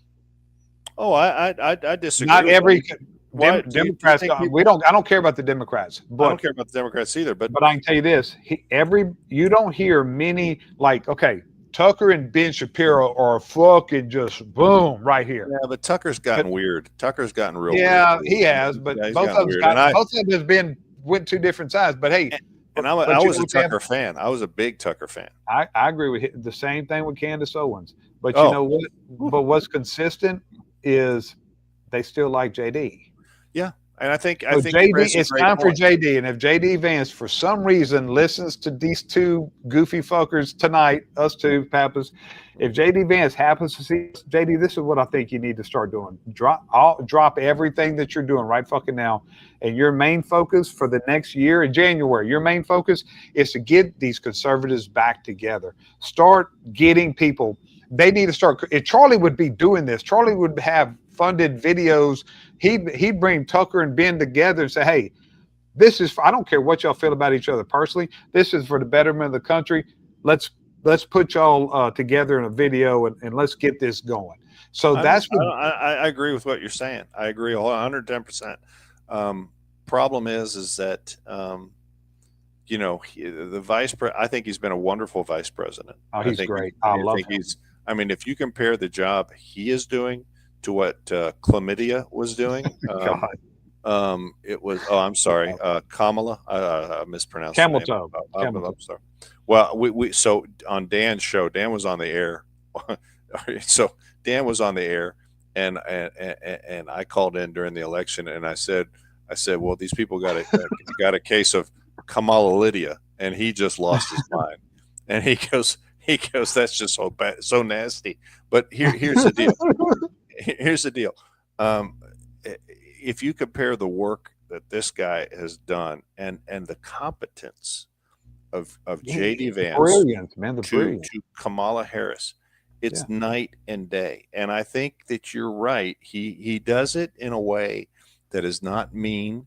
Oh, I disagree. Not with every that. Democrats. I don't care about the Democrats. But I don't care about the Democrats either. But I can tell you this: you don't hear many like, okay, Tucker and Ben Shapiro are fucking just boom right here. Yeah, but Tucker's gotten weird. Tucker's gotten real weird. Yeah, he has. But both of them went two different sides. But hey. And I was a Tucker fan. I was a big Tucker fan. I agree with the same thing with Candace Owens. But you know what? But what's consistent is they still like JD. Yeah. And I think JD, it's time for JD. And if JD Vance, for some reason, listens to these two goofy fuckers tonight, us two, Pappas, if JD Vance happens to see JD, this is what I think you need to start doing. Drop everything that you're doing right fucking now. And your main focus for the next year in January, your main focus is to get these conservatives back together. Start getting people. They need to start. If Charlie would be doing this, Charlie would have funded videos. He'd bring Tucker and Ben together and say, hey, this is, I don't care what y'all feel about each other personally. This is for the betterment of the country. Let's put y'all together in a video and let's get this going. So I agree with what you're saying. I agree 110%. Problem is that, the vice president, I think he's been a wonderful vice president. Oh, he's great. I love him. If you compare the job he is doing to what Chlamydia was doing, it was, I'm sorry, Kamala, I mispronounced Camel her toe. I'm sorry. Well, so on Dan's show, Dan was on the air. So Dan was on the air, and I called in during the election, and I said, well, these people got a case of Kamala Lydia, and he just lost his mind. And he goes, that's just so bad, so nasty. But here's the deal. Here's the deal. If you compare the work that this guy has done and the competence of JD Vance to Kamala Harris, it's night and day. And I think that you're right. He does it in a way that is not mean.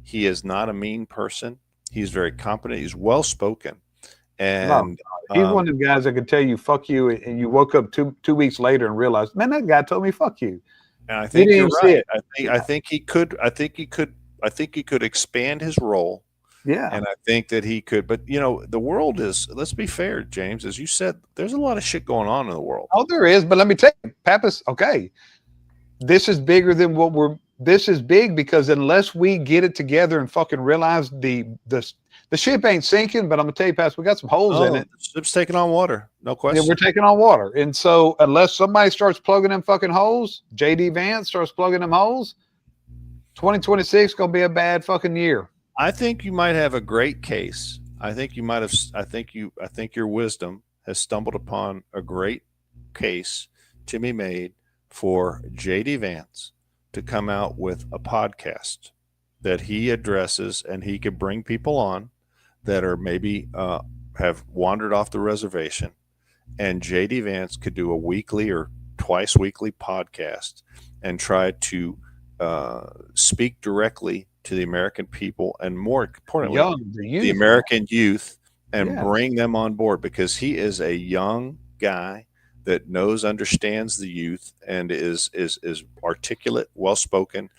He is not a mean person. He's very competent. He's well spoken. And he's one of the guys that could tell you "fuck you," and you woke up two weeks later and realized, man, that guy told me "fuck you." And I think you're right. I think he could expand his role. Yeah. And I think that he could. But the world is. Let's be fair, James. As you said, there's a lot of shit going on in the world. Oh, there is. But let me tell you, Pappas. Okay, this is bigger than what we're. This is big because unless we get it together and fucking realize the ship ain't sinking, but I'm gonna tell you, Pastor, we got some holes in it. The ship's taking on water, no question. Yeah, we're taking on water, and so unless somebody starts plugging them fucking holes, JD Vance starts plugging them holes, 2026 gonna be a bad fucking year. I think you might have a great case. I think your wisdom has stumbled upon a great case to be made for JD Vance to come out with a podcast that he addresses, and he could bring people on that are maybe have wandered off the reservation, and JD Vance could do a weekly or twice weekly podcast and try to speak directly to the American people, and more importantly, the American youth, and bring them on board, because he is a young guy that understands the youth, and is articulate, well-spoken,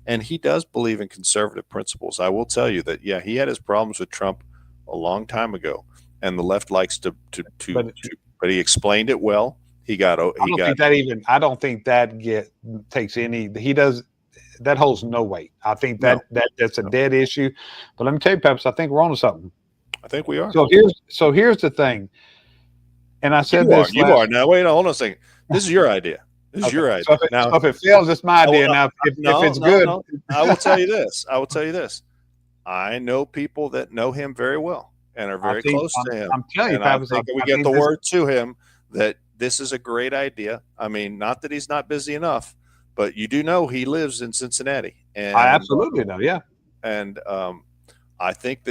and he does believe in conservative principles. I will tell you that, he had his problems with Trump a long time ago, and the left likes to but he explained it well. I don't think that takes any. He does. That holds no weight. I think that's a dead issue. But let me tell you, Peps, I think we're on to something. I think we are. So here's the thing. And I said you are now. Wait, hold on a second. This is your idea. This is your idea. So if it fails, it's my idea. Now, if it's good, I will tell you this. I know people that know him very well and are very close to him. I'm telling you, I think we get the word to him that this is a great idea. I mean, not that he's not busy enough, but you do know he lives in Cincinnati. And I absolutely know. Yeah. And I think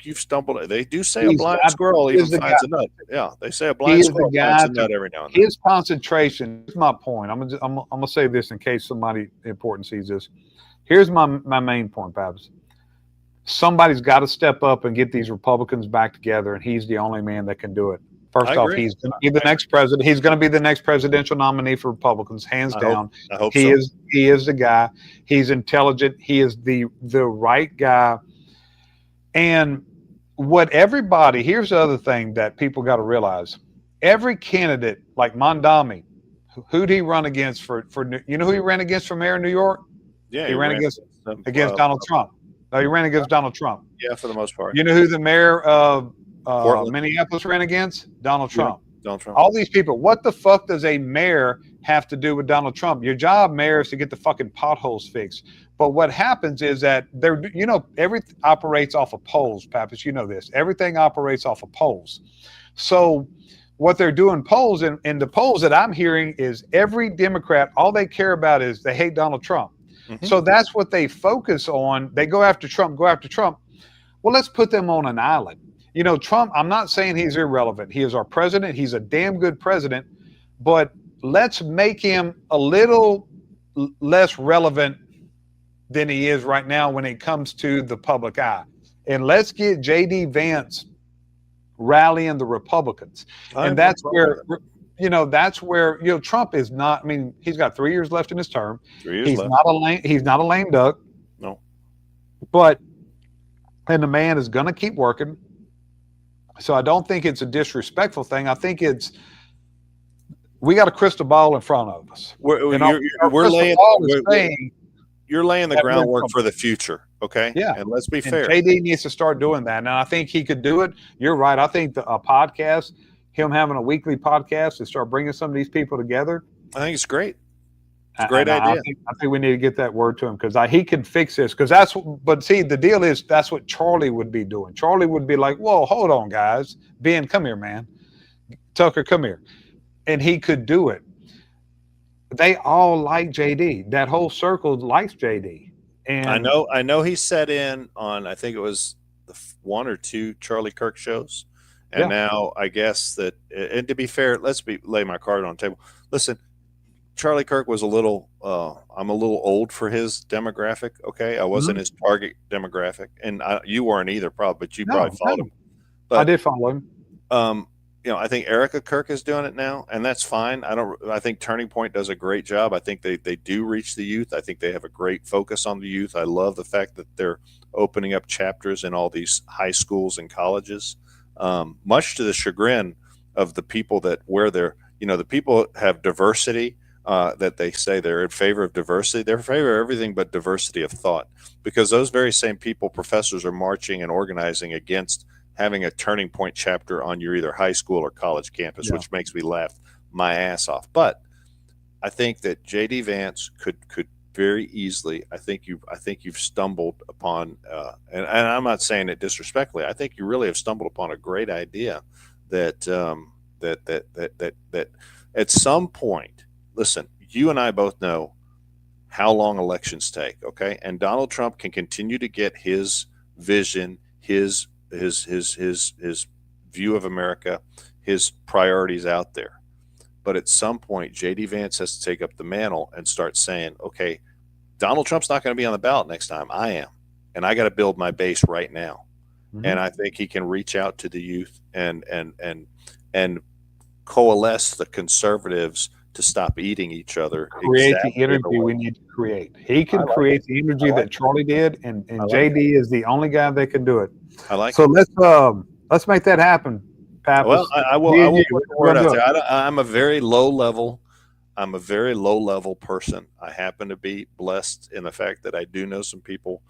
you've stumbled. They do say a blind squirrel even finds a nut. Yeah, they say a blind squirrel finds a nut every now and then. His concentration is my point. I'm gonna say this in case somebody important sees this. Here's my main point, Babs. somebody's got to step up and get these Republicans back together, and he's the only man that can do it. First off, he's going to be the next president. He's going to be the next presidential nominee for Republicans, hands down. I hope he so. is the guy. He's intelligent. He is the right guy. And here's the other thing that people got to realize. Every candidate, like Mondami, who'd he run against for you know who he ran against for mayor of New York? Yeah, he ran against Donald Trump. No, he ran against Donald Trump. Yeah, for the most part. You know who the mayor of Minneapolis ran against? Donald Trump. Yeah, Donald Trump. All these people. What the fuck does a mayor have to do with Donald Trump? Your job, mayor, is to get the fucking potholes fixed. But what happens is that everything operates off of polls, Pappas. You know this. Everything operates off of polls. So what they're doing polls, and the polls that I'm hearing is every Democrat, all they care about is they hate Donald Trump. Mm-hmm. So that's what they focus on. They go after Trump. Well, let's put them on an island. You know, Trump, I'm not saying he's irrelevant. He is our president. He's a damn good president. But let's make him a little less relevant than he is right now when it comes to the public eye. And let's get J.D. Vance rallying the Republicans. And that's where Trump is not, I mean, he's got 3 years left in his term. He's not a lame duck. No. And the man is going to keep working. So I don't think it's a disrespectful thing. I think we got a crystal ball in front of us. You're laying the groundwork for the future, okay? Yeah. And let's be fair. JD needs to start doing that. And I think he could do it. You're right. I think a podcast, him having a weekly podcast and start bringing some of these people together. I think it's great. It's a great idea. I think we need to get that word to him because he can fix this. But see, the deal is that's what Charlie would be doing. Charlie would be like, whoa, hold on, guys. Ben, come here, man. Tucker, come here. And he could do it. They all like JD. That whole circle likes JD. And I know he sat in on, I think it was the 1 or 2 Charlie Kirk shows. And now I guess that, and to be fair, lay my card on the table. Listen, Charlie Kirk was I'm a little old for his demographic. Okay. I wasn't his target demographic, and you weren't either, probably, but you probably followed him. But I did follow him. I think Erica Kirk is doing it now, and that's fine. I think Turning Point does a great job. I think they do reach the youth. I think they have a great focus on the youth. I love the fact that they're opening up chapters in all these high schools and colleges, much to the chagrin of the people that the people have diversity, that they say they're in favor of diversity. They're in favor of everything but diversity of thought, because those very same people, professors, are marching and organizing against having a Turning Point chapter on your either high school or college campus, which makes me laugh my ass off. But I think that J.D. Vance could very easily. I think you've stumbled upon, and I'm not saying it disrespectfully. I think you really have stumbled upon a great idea that at some point. Listen, you and I both know how long elections take. Okay, and Donald Trump can continue to get his vision, his view of America, his priorities out there. But at some point, J.D. Vance has to take up the mantle and start saying, okay, Donald Trump's not going to be on the ballot next time. I am. And I got to build my base right now. Mm-hmm. And I think he can reach out to the youth and coalesce the conservatives to stop eating each other. Create the energy we need to create. He can create the energy that Charlie did, and JD is the only guy that can do it. Let's make that happen, Pappas. Well, I will put the word out there. I'm a very low level person. I happen to be blessed in the fact that I do know some people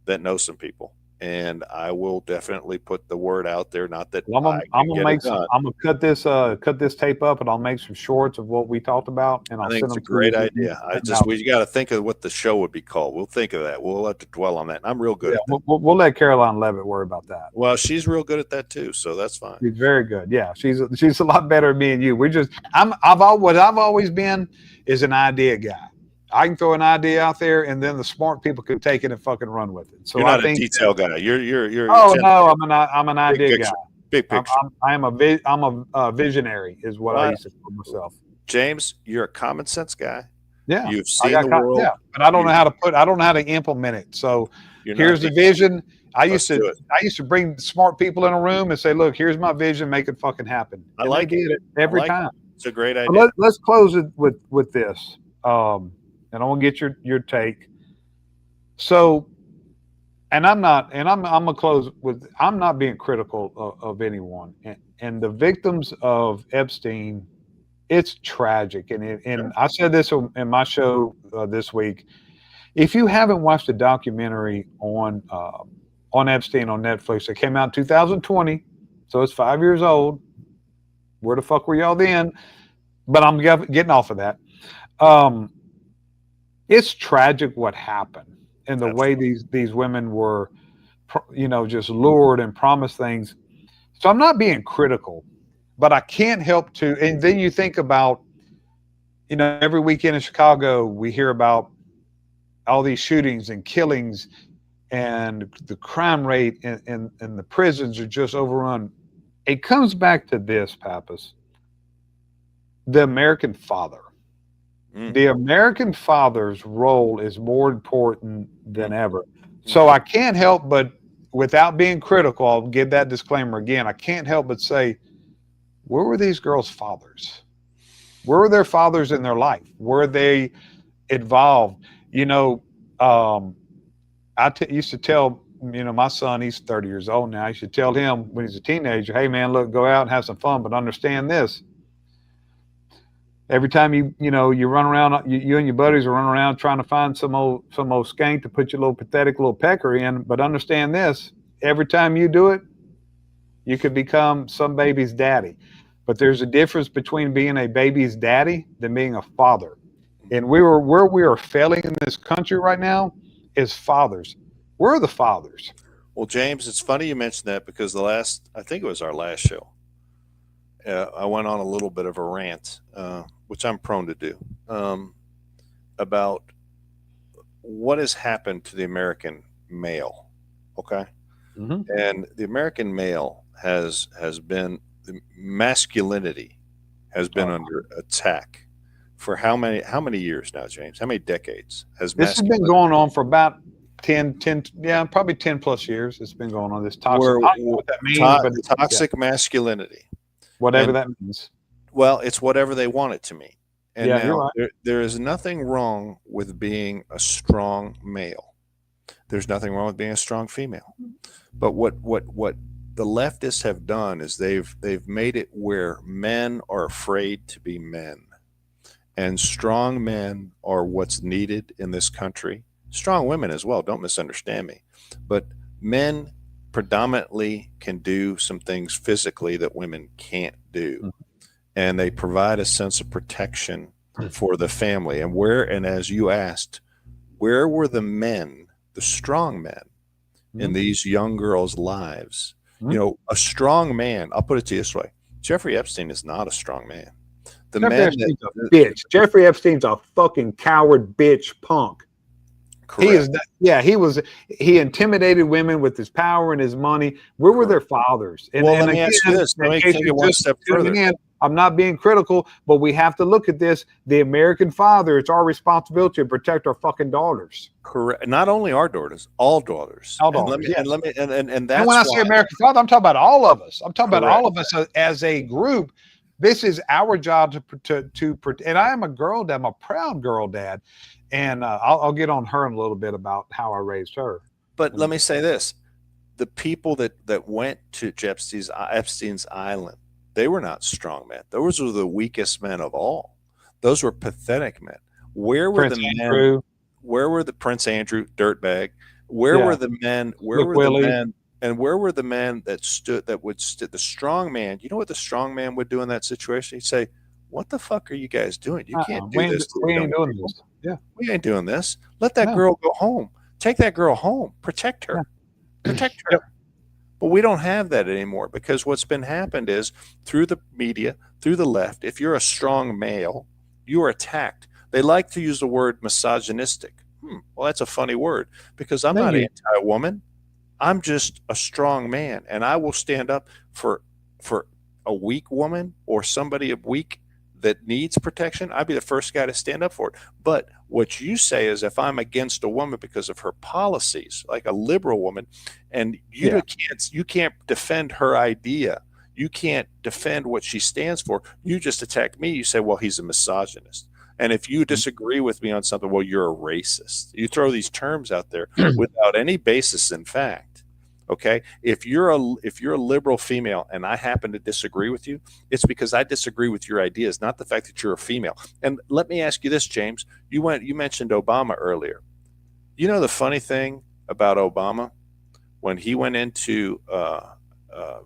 that know some people. And I will definitely put the word out there. Not that I'm gonna cut this tape up, and I'll make some shorts of what we talked about. And I think it's a great idea. We got to think of what the show would be called. We'll think of that. We'll have to dwell on that. I'm real good. Yeah, we'll let Caroline Levitt worry about that. Well, she's real good at that too, so that's fine. She's very good. Yeah, she's a lot better than me and you. What I've always been is an idea guy. I can throw an idea out there, and then the smart people can take it and fucking run with it. So you're not a detail guy. You're. Oh no, I'm an idea guy. Big picture. I'm a visionary, is what I used to call myself. James, you're a common sense guy. Yeah, You've seen the world. yeah, but I don't know how to I don't know how to implement it. So here's the vision. Let's do it. I used to bring smart people in a room and say, look, here's my vision, make it fucking happen. I And like they did it every time. It's a great idea. Let's close it with this. And I want to get your take. So, and I'm gonna close with, I'm not being critical of anyone, and the victims of Epstein, it's tragic. And I said this in my show this week. If you haven't watched a documentary on Epstein on Netflix that came out in 2020, so it's 5 years old. Where the fuck were y'all then? But I'm getting off of that. It's tragic what happened and the way these women were, just lured and promised things. So I'm not being critical, but I can't help to. And then you think about, every weekend in Chicago, we hear about all these shootings and killings, and the crime rate in the prisons are just overrun. It comes back to this, Pappas. The American father. The American father's role is more important than ever. So I can't help but, without being critical, I'll give that disclaimer again. I can't help but say, where were these girls' fathers? Where were their fathers in their life? Were they involved? I used to tell, my son, he's 30 years old now. I used to tell him when he's a teenager, hey man, look, go out and have some fun, but understand this. Every time you run around, you and your buddies are running around trying to find some old skank to put your little pathetic little pecker in. But understand this: every time you do it, you could become some baby's daddy. But there's a difference between being a baby's daddy than being a father. And where we are failing in this country right now is fathers. Where are the fathers? Well, James, it's funny you mentioned that, because I think it was our last show, I went on a little bit of a rant, which I'm prone to do, about what has happened to the American male. Okay. Mm-hmm. And the American male has been, the masculinity has been under attack for how many years now, James? How many decades this has been going on? For about 10, probably 10 plus years. It's been going on, this toxic, I don't know what that means, but toxic masculinity. Whatever that means. Well, it's whatever they want it to mean. And yeah, now you're right. there is nothing wrong with being a strong male. There's nothing wrong with being a strong female. But what the leftists have done is they've made it where men are afraid to be men. And strong men are what's needed in this country. Strong women as well, don't misunderstand me. But men predominantly can do some things physically that women can't do. And they provide a sense of protection for the family. And as you asked, where were the men, the strong men, in these young girls' lives? A strong man, I'll put it to you this way: Jeffrey Epstein is not a strong man. Epstein's a bitch. Jeffrey Epstein's a fucking coward, bitch, punk. Correct. He intimidated women with his power and his money. Where were their fathers? And let me ask you this. Let me take it one step further. I'm not being critical, but we have to look at this. The American father, it's our responsibility to protect our fucking daughters. Correct. Not only our daughters, all daughters. All daughters. And that's when I say American father, I'm talking about all of us. I'm talking about all of us as a group. This is our job to and I am a girl dad. I'm a proud girl dad. And I'll get on her in a little bit about how I raised her. But let me say this: the people that went to Epstein's island, they were not strong men. Those were the weakest men of all. Those were pathetic men. Where were the men? Where were the Prince Andrew dirtbag? Where were the men? Where were the men? And where were the men that would the strong man? You know what the strong man would do in that situation? He'd say, "What the fuck are you guys doing? You can't do this. We ain't doing this. Yeah, we ain't doing this. Let that girl go home. Take that girl home. Protect her. Protect her." Yep. But we don't have that anymore, because what's been happened is, through the media, through the left, if you're a strong male, you are attacked. They like to use the word misogynistic. Well, that's a funny word, because I'm not anti-woman. I'm just a strong man, and I will stand up for a weak woman or somebody weak that needs protection, I'd be the first guy to stand up for it. But what you say is, if I'm against a woman because of her policies, like a liberal woman, and you can't defend her idea, you can't defend what she stands for, you just attack me. You say, well, he's a misogynist. And if you disagree with me on something, well, you're a racist. You throw these terms out there without any basis in fact. Okay, if you're a liberal female and I happen to disagree with you, it's because I disagree with your ideas, not the fact that you're a female. And let me ask you this, James. You mentioned Obama earlier. You know the funny thing about Obama, when he went into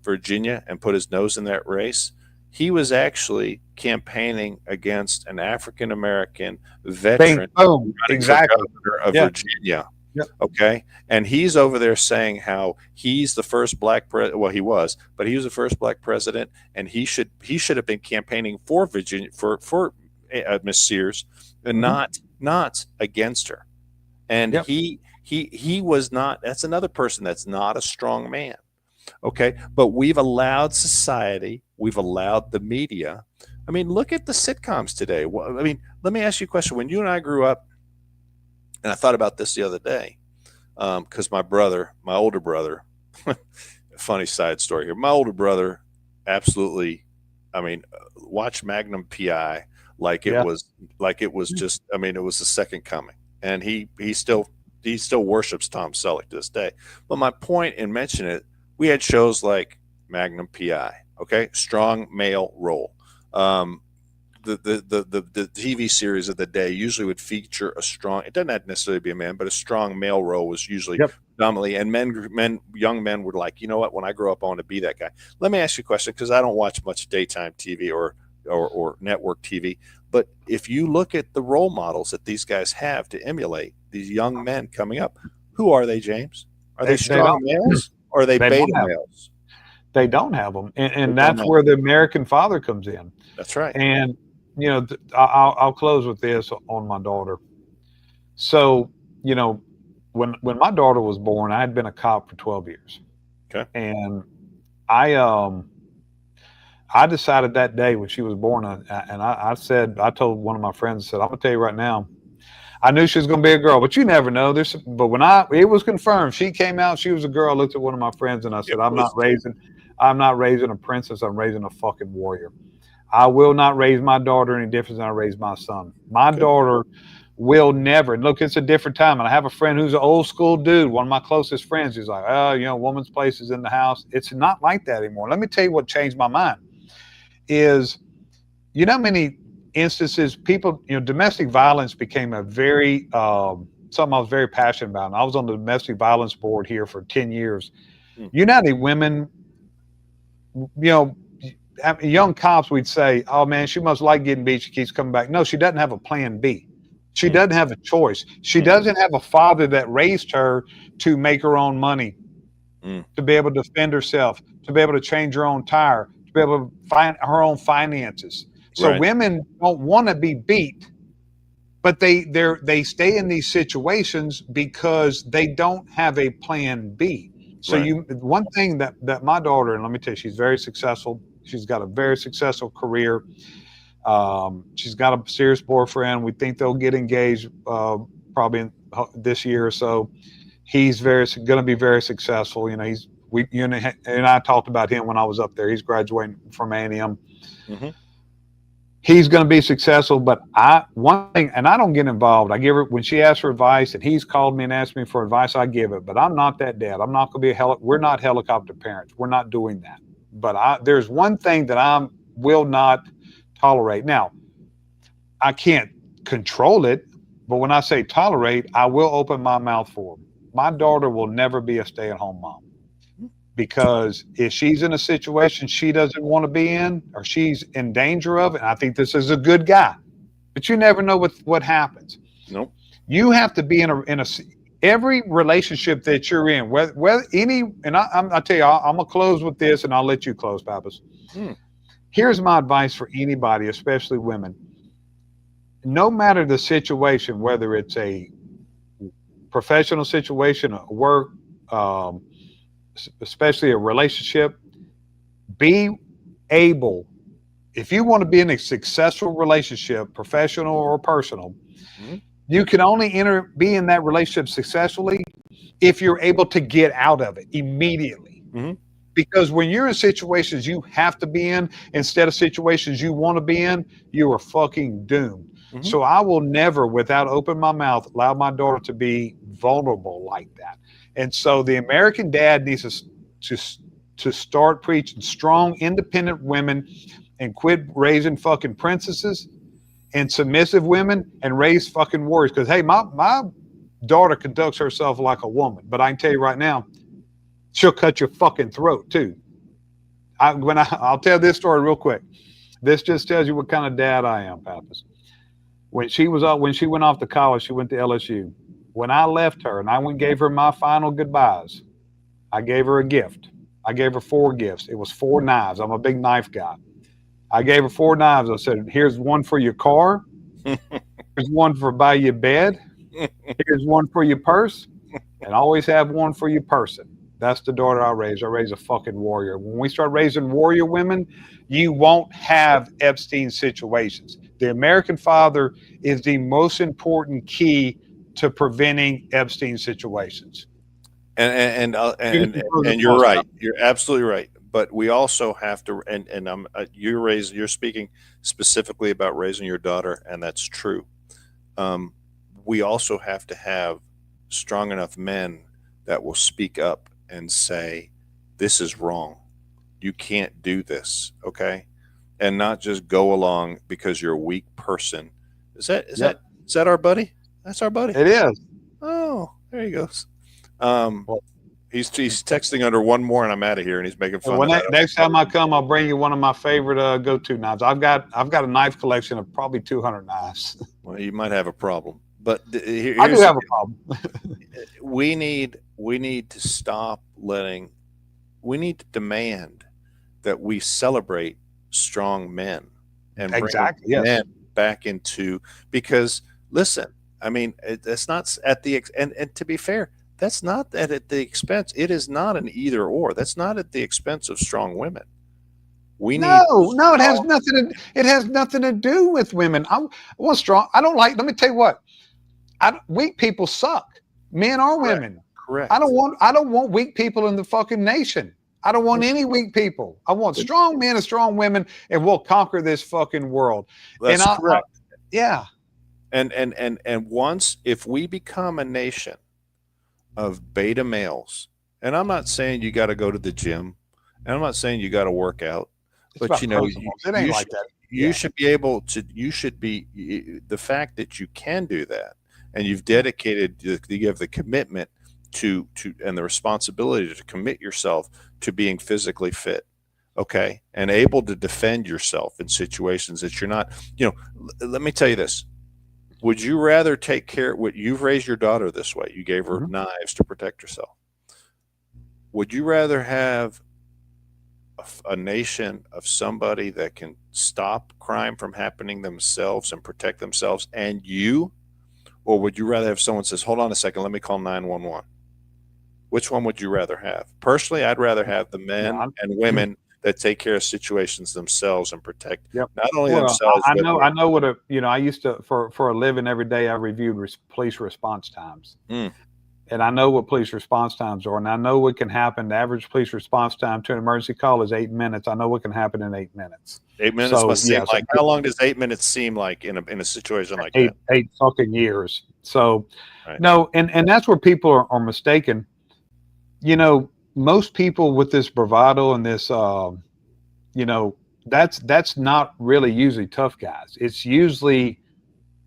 Virginia and put his nose in that race, he was actually campaigning against an African American veteran running exactly. for governor of Virginia. Yep. Okay. And he's over there saying how he's the first black well, he was the first black president, and he should have been campaigning for Virginia for Miss Sears, and not against her. And he was not. That's another person that's not a strong man. Okay. But we've allowed society, we've allowed the media. I mean, look at the sitcoms today. I mean, let me ask you a question. When you and I grew up, and I thought about this the other day, because my older brother, funny side story here. My older brother absolutely, I mean, watched Magnum PI like it was just, I mean, it was the second coming. And he still worships Tom Selleck to this day. But my point in mentioning it, we had shows like Magnum PI, okay, strong male role. The TV series of the day usually would feature a strong, it doesn't have to necessarily be a man, but a strong male role was usually predominantly, and young men were like, you know what, when I grow up, I want to be that guy. Let me ask you a question, because I don't watch much daytime TV or network TV, but if you look at the role models that these guys have to emulate, these young men coming up, who are they, James? Are they strong males, or are they beta males? They don't have them, and that's where the American father comes in. That's right. And you know, I'll close with this on my daughter. So, you know, when my daughter was born, I had been a cop for 12 years. Okay. And I decided that day when she was born, and I told one of my friends, I said, I'm gonna tell you right now, I knew she was gonna be a girl, but you never know. But when it was confirmed, she came out, she was a girl. I looked at one of my friends and I said, I'm not raising a princess. I'm raising a fucking warrior. I will not raise my daughter any different than I raised my son. My daughter will never. And look, it's a different time. And I have a friend who's an old school dude, one of my closest friends, who's like, oh, you know, woman's place is in the house. It's not like that anymore. Let me tell you what changed my mind is, you know, many instances, people, you know, domestic violence became a very, something I was very passionate about. And I was on the domestic violence board here for 10 years. You know, the women, you know, young cops, we'd say, oh man, she must like getting beat, she keeps coming back. No, she doesn't have a plan B. She doesn't have a choice. She doesn't have a father that raised her to make her own money, to be able to defend herself, to be able to change her own tire, to be able to find her own finances. So women don't want to be beat, but they stay in these situations because they don't have a plan B. So one thing that my daughter, and let me tell you, she's very successful. She's got a very successful career. She's got a serious boyfriend. We think they'll get engaged probably this year or so. He's going to be very successful. You know, you and I talked about him when I was up there. He's graduating from A&M. He's going to be successful, but one thing, and I don't get involved. I give her, when she asks for advice, and he's called me and asked me for advice, I give it. But I'm not that dad. I'm not going to be we're not helicopter parents. We're not doing that. But there's one thing that I will not tolerate. Now, I can't control it, but when I say tolerate, I will open my mouth for them. My daughter will never be a stay-at-home mom, because if she's in a situation she doesn't want to be in, or she's in danger of it, and I think this is a good guy, but you never know what happens. Nope. You have to be in a every relationship that you're in, whether any, and I'll tell you, I'm gonna close with this, and I'll let you close, Pappas. Here's my advice for anybody, especially women. No matter the situation, whether it's a professional situation, a work, especially a relationship, be able If you want to be in a successful relationship, professional or personal, Mm-hmm. you can only be in that relationship successfully if you're able to get out of it immediately. Mm-hmm. Because when you're in situations you have to be in instead of situations you want to be in, you are fucking doomed. Mm-hmm. So I will never, without opening my mouth, allow my daughter to be vulnerable like that. And so the American dad needs to start preaching strong, independent women and quit raising fucking princesses and submissive women and raise fucking warriors. Because hey, my daughter conducts herself like a woman, but I can tell you right now, she'll cut your fucking throat too. I'll tell this story real quick. This just tells you what kind of dad I am, Pappas. When she went off to college, she went to LSU. When I left her and I went and gave her my final goodbyes, I gave her a gift. I gave her 4 gifts. It was 4 knives. I'm a big knife guy. I gave her 4 knives. I said, here's one for your car. Here's one for buy your bed. Here's one for your purse. And always have one for your person. That's the daughter I raised. I raised a fucking warrior. When we start raising warrior women, you won't have Epstein situations. The American father is the most important key to preventing Epstein situations. And you're right. You're absolutely right. But we also have to, and you're speaking specifically about raising your daughter, and that's true. We also have to have strong enough men that will speak up and say, this is wrong. You can't do this. Okay. And not just go along because you're a weak person. Is that our buddy? That's our buddy. It is. Oh, there he goes. He's texting under one more, and I'm out of here, and he's making fun. Next time I come, I'll bring you one of my favorite go-to knives. I've got a knife collection of probably 200 knives. Well, you might have a problem, but I do have a problem. we need to stop letting. We need to demand that we celebrate strong men and bring men back into, because listen, I mean, it's not at the and to be fair, that's not at the expense. It is not an either or. That's not at the expense of strong women. It has nothing. It has nothing to do with women. I want strong. I don't like. Let me tell you what. Weak people suck. Men or women. Correct. I don't want weak people in the fucking nation. I don't want any weak people. I want strong men and strong women, and we'll conquer this fucking world. That's correct. Yeah. And once, if we become a nation of beta males, and I'm not saying you got to go to the gym, and I'm not saying you got to work out, but it ain't like that. You should be able to. You should be, the fact that you can do that, and you've dedicated, you have the commitment to and the responsibility to commit yourself to being physically fit, okay, and able to defend yourself in situations that you're not. Let me tell you this. Would you rather take care? You've raised your daughter this way. You gave her knives to protect herself. Would you rather have a nation of somebody that can stop crime from happening themselves and protect themselves and you, or would you rather have someone says, hold on a second, let me call 911? Which one would you rather have? Personally, I'd rather have the men and women that take care of situations themselves and protect not only themselves. I know what I used to, for a living every day, I reviewed police response times. And I know what police response times are. And I know what can happen. The average police response time to an emergency call is 8 minutes. I know what can happen in 8 minutes. 8 minutes must seem like, how long does 8 minutes seem like in a situation like that? 8 fucking years. So, no, and that's where people are mistaken. Most people with this bravado and this, that's not really usually tough guys. It's usually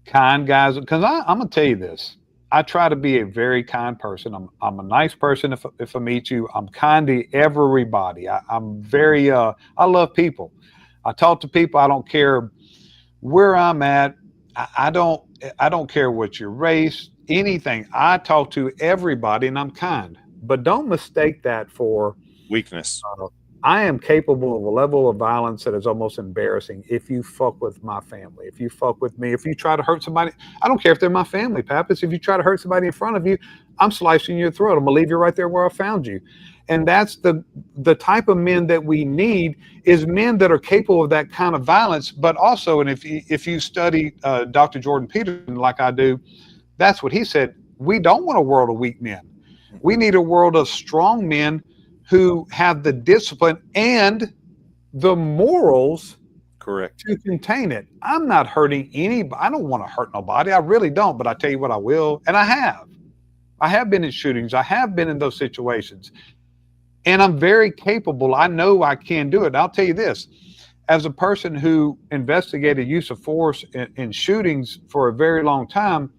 kind guys. Because I'm going to tell you this. I try to be a very kind person. I'm a nice person if I meet you. I'm kind to everybody. I'm very, I love people. I talk to people. I don't care where I'm at. I don't care what your race, anything. I talk to everybody and I'm kind. But don't mistake that for weakness. I am capable of a level of violence that is almost embarrassing if you fuck with my family, if you fuck with me, if you try to hurt somebody. I don't care if they're my family, Pappas. If you try to hurt somebody in front of you, I'm slicing your throat. I'm gonna leave you right there where I found you. And that's the type of men that we need, is men that are capable of that kind of violence. But also, and if you study Dr. Jordan Peterson like I do, that's what he said. We don't want a world of weak men. We need a world of strong men who have the discipline and the morals, correct, to contain it. I'm not hurting anybody. I don't want to hurt nobody. I really don't. But I tell you what, I will. And I have. I have been in shootings. I have been in those situations. And I'm very capable. I know I can do it. And I'll tell you this, as a person who investigated use of force in shootings for a very long time,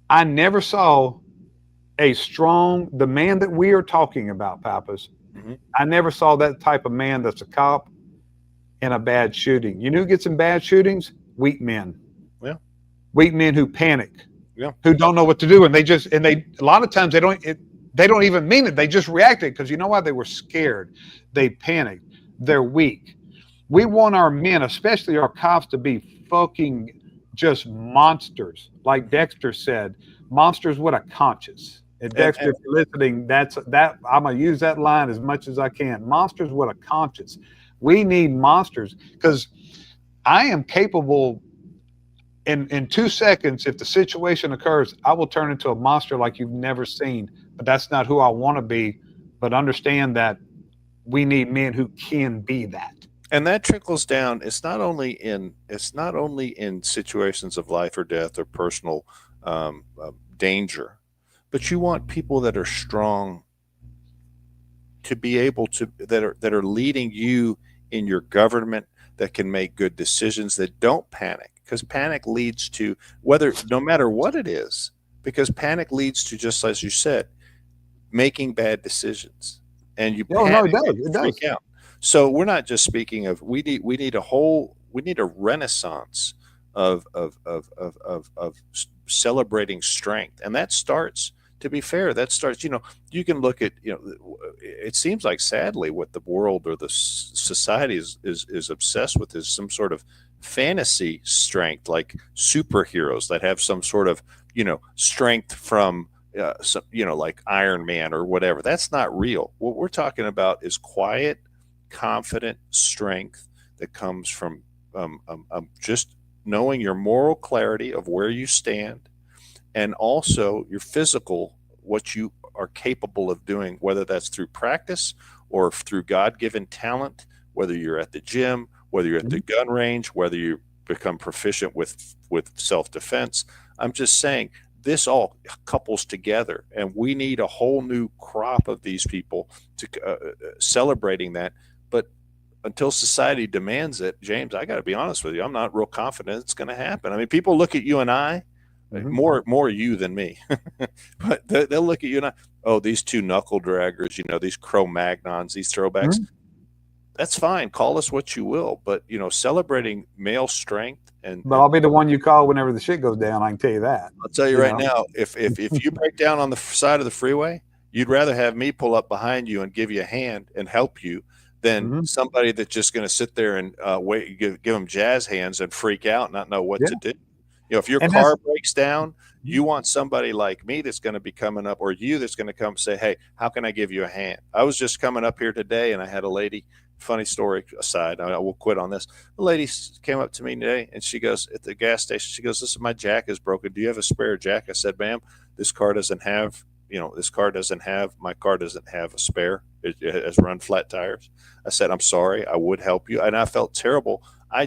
I never saw the man that we are talking about, Pappas. Mm-hmm. I never saw that type of man that's a cop in a bad shooting. You know who gets in bad shootings? Weak men. Yeah. Weak men who panic. Yeah. Who don't know what to do. And a lot of times they don't even mean it. They just reacted because you know why? They were scared. They panicked. They're weak. We want our men, especially our cops, to be fucking just monsters. Like Dexter said, monsters with a conscience. And Dexter, if you're listening, I'm going to use that line as much as I can. Monsters with a conscience. We need monsters, because I am capable in 2 seconds, if the situation occurs, I will turn into a monster like you've never seen. But that's not who I want to be. But understand that we need men who can be that. And that trickles down. It's not only in situations of life or death or personal danger, but you want people that are strong, to be able to, that are leading you in your government, that can make good decisions, that don't panic, because panic leads to, no matter what it is, because panic leads to, just as you said, making bad decisions, and you panic, it does. Freak out. So we're not just speaking of, we need a renaissance of celebrating strength, and that starts. To be fair, you can look at, it seems like, sadly, what the world or the society is obsessed with is some sort of fantasy strength, like superheroes that have some sort of, strength from, like Iron Man or whatever. That's not real. What we're talking about is quiet, confident strength that comes from just knowing your moral clarity of where you stand, and also your physical, what you are capable of doing, whether that's through practice or through God-given talent, whether you're at the gym, whether you're at the gun range, whether you become proficient with self-defense. I'm just saying, this all couples together, and we need a whole new crop of these people to celebrating that. But until society demands it, James, I got to be honest with you, I'm not real confident it's going to happen. I mean, people look at you and I, more you than me, but they'll look at you and I, oh, these two knuckle draggers, these Cro-Magnons, these throwbacks. That's fine. Call us what you will, but celebrating male strength. But I'll be the one you call whenever the shit goes down. I can tell you that. I'll tell you right now, if you break down on the side of the freeway, you'd rather have me pull up behind you and give you a hand and help you than somebody that's just going to sit there and wait, give them jazz hands and freak out and not know what to do. If your car breaks down, you want somebody like me that's going to be coming up, or you that's going to come say, hey, how can I give you a hand? I was just coming up here today, and I had a lady, funny story aside, I will quit on this. The lady came up to me today, and she goes, at the gas station, she goes, listen, my jack is broken. Do you have a spare jack? I said, ma'am, my car doesn't have a spare. It has run flat tires. I said, I'm sorry, I would help you. And I felt terrible. I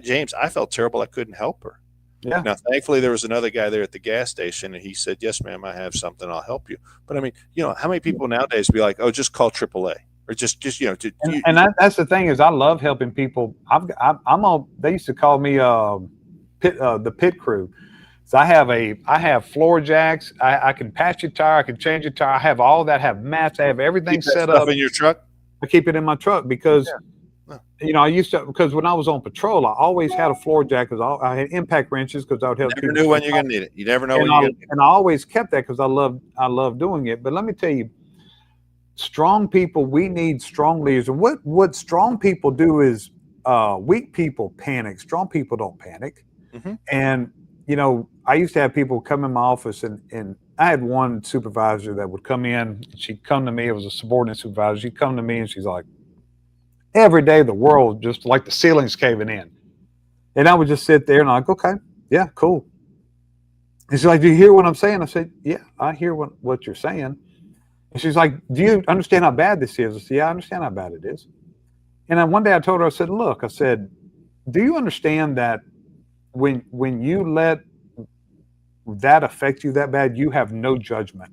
felt terrible. I couldn't help her. Yeah. Now, thankfully, there was another guy there at the gas station, and he said, yes, ma'am, I have something. I'll help you. But I mean, how many people nowadays be like, oh, just call AAA, or that's the thing, is I love helping people. They used to call me the pit crew. So I have floor jacks. I can patch your tire. I can change your tire. I have all that. I have mats. I have everything set up in your truck. I keep it in my truck because, I used to, because when I was on patrol, I always had a floor jack because I had impact wrenches because I would help. You never knew when you're going to need it. You never know when you're going to need it. And I always kept that because I love doing it. But let me tell you, strong people, we need strong leaders. And what strong people do is weak people panic. Strong people don't panic. Mm-hmm. And, I used to have people come in my office, and I had one supervisor that would come in. She'd come to me. It was a subordinate supervisor. She'd come to me and she's like, every day the world just like the ceiling's caving in. And I would just sit there and I'm like, okay, yeah, cool. And she's like, do you hear what I'm saying? I said, yeah, I hear what you're saying. And she's like, do you understand how bad this is? I said, yeah, I understand how bad it is. And then one day I told her, I said, look, I said, do you understand that when you let that affect you that bad, you have no judgment.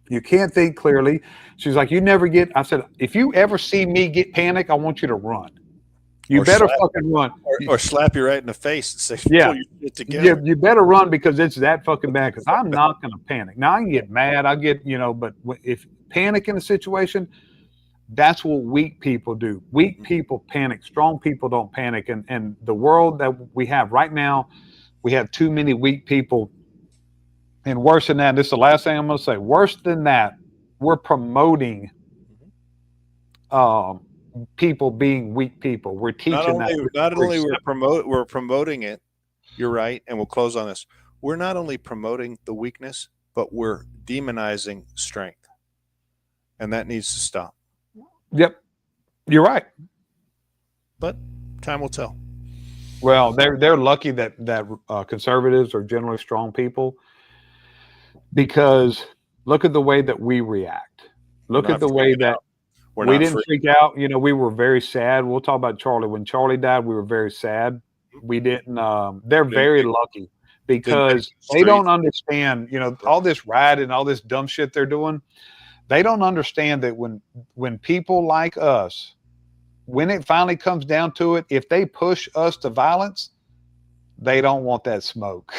You can't think clearly. She's like, I said, if you ever see me get panic, I want you to run. You better fucking run. Or slap you right in the face and say, yeah, pull your shit together. You better run because it's that fucking bad, because I'm not going to panic. Now I can get mad. I get, but if panic in a situation, that's what weak people do. Weak people panic. Strong people don't panic. And the world that we have right now, we have too many weak people. And worse than that, this is the last thing I'm going to say. Worse than that, we're promoting people being weak people. We're teaching we're promoting it. You're right, and we'll close on this. We're not only promoting the weakness, but we're demonizing strength, and that needs to stop. Yep, you're right. But time will tell. Well, they're lucky that conservatives are generally strong people, because look at the way that we react. Look at the way that we didn't freak out. We were very sad. We'll talk about Charlie. When Charlie died, we were very sad. We didn't. They're very lucky because they don't understand. All this riot and all this dumb shit they're doing. They don't understand that when people like us, when it finally comes down to it, if they push us to violence, they don't want that smoke.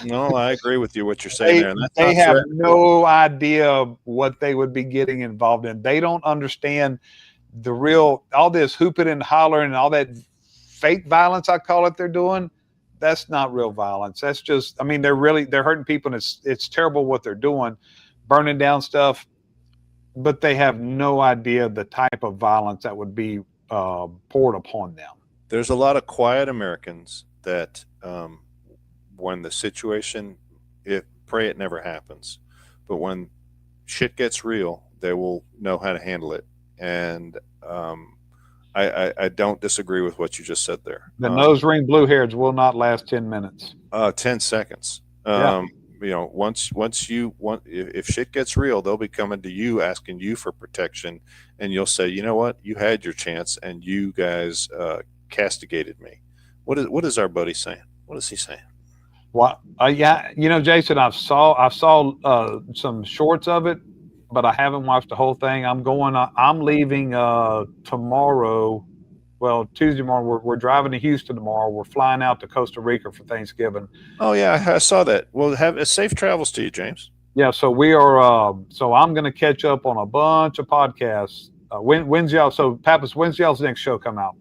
No, I agree with you what you're saying there. They have no idea what they would be getting involved in. They don't understand all this hooping and hollering and all that fake violence, I call it, they're doing. That's not real violence. That's just, they're hurting people, and it's terrible what they're doing, burning down stuff, but they have no idea the type of violence that would be poured upon them. There's a lot of quiet Americans that when the situation, pray it never happens, but when shit gets real, they will know how to handle it. And I don't disagree with what you just said there. The nose ring blue hairs will not last 10 minutes. 10 seconds. Yeah. If shit gets real, they'll be coming to you, asking you for protection, and you'll say, you know what, you had your chance, and you guys castigated me. What is our buddy saying? What is he saying? Well, yeah, Jason, I saw some shorts of it, but I haven't watched the whole thing. I'm leaving tomorrow. Well, Tuesday morning, we're driving to Houston tomorrow. We're flying out to Costa Rica for Thanksgiving. Oh yeah, I saw that. Well, have safe travels to you, James. Yeah, so we are. So I'm going to catch up on a bunch of podcasts. When's y'all's next show come out?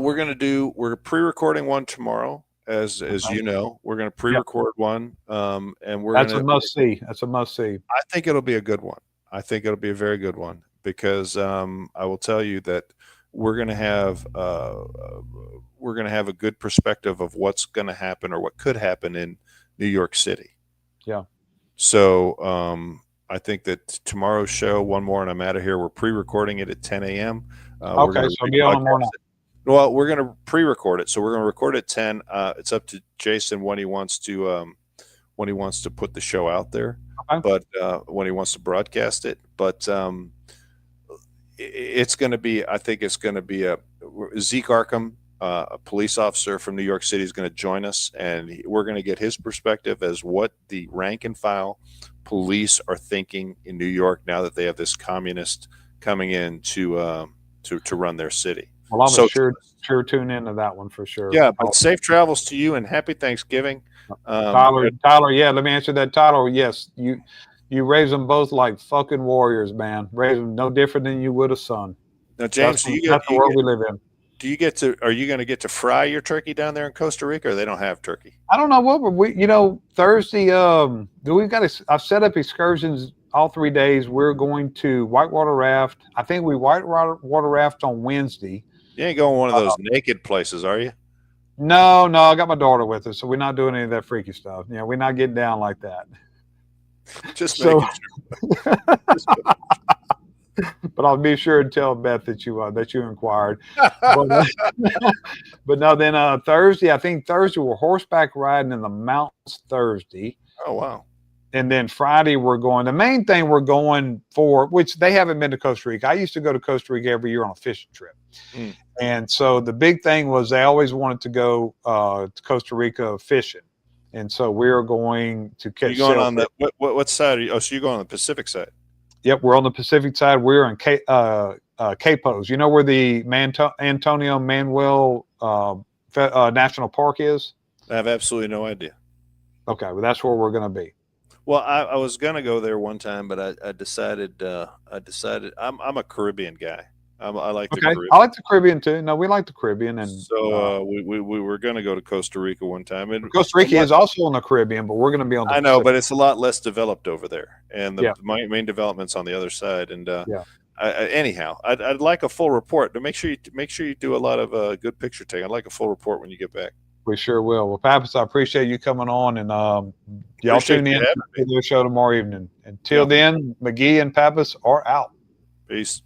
We're pre-recording one tomorrow, as you know. We're going to pre-record one, and that's a must see. That's a must see. I think it'll be a good one. I think it'll be a very good one, because I will tell you that we're going to have a good perspective of what's going to happen or what could happen in New York City. Yeah. So I think that tomorrow's show, one more, and I'm out of here. We're pre-recording it at 10 a.m. Okay, so be on tomorrow night. Well, we're going to pre-record it, so we're going to record at 10. It's up to Jason when he wants to put the show out there, okay. But when he wants to broadcast it. But it's going to be, I think it's going to be Zeke Arkham, a police officer from New York City, is going to join us, and we're going to get his perspective as what the rank and file police are thinking in New York now that they have this communist coming in to run their city. Well, I'm sure tune into that one for sure. Yeah, but safe travels to you and happy Thanksgiving. Tyler, yeah, let me answer that. Tyler, yes, you raise them both like fucking warriors, man. Raise them no different than you would a son. Now, James, that's the world we live in. Are you going to get to fry your turkey down there in Costa Rica, or they don't have turkey? I don't know what Thursday. I've set up excursions all 3 days. We're going to whitewater raft. I think we whitewater raft on Wednesday. You ain't going one of those naked places, are you? No, I got my daughter with us, so we're not doing any of that freaky stuff. We're not getting down like that. Just So- making sure. But I'll be sure to tell Beth that you inquired. But no, then Thursday, I think Thursday we're horseback riding in the mountains Thursday. Oh, wow. And then Friday we're going. The main thing we're going for, which they haven't been to Costa Rica. I used to go to Costa Rica every year on a fishing trip. And so the big thing was they always wanted to go to Costa Rica fishing. And so we're going to catch. You going on the what side are you? Oh, so you're going on the Pacific side. Yep, we're on the Pacific side. We're in Capos. You know where the Antonio Manuel National Park is? I have absolutely no idea. Okay, well, that's where we're going to be. Well, I was going to go there one time, but I decided I'm a Caribbean guy. I like the Caribbean. I like the Caribbean too. No, we like the Caribbean, and so we were going to go to Costa Rica one time. And Costa Rica is also in the Caribbean, but we're going to be on the I know, Pacific. but it's a lot less developed over there, and the main development's on the other side. And anyhow, I'd like a full report. To make sure you do a lot of good picture taking. I'd like a full report when you get back. We sure will. Well, Pappas, I appreciate you coming on, and y'all tune in to the show tomorrow evening. Until then, McGee and Pappas are out. Peace.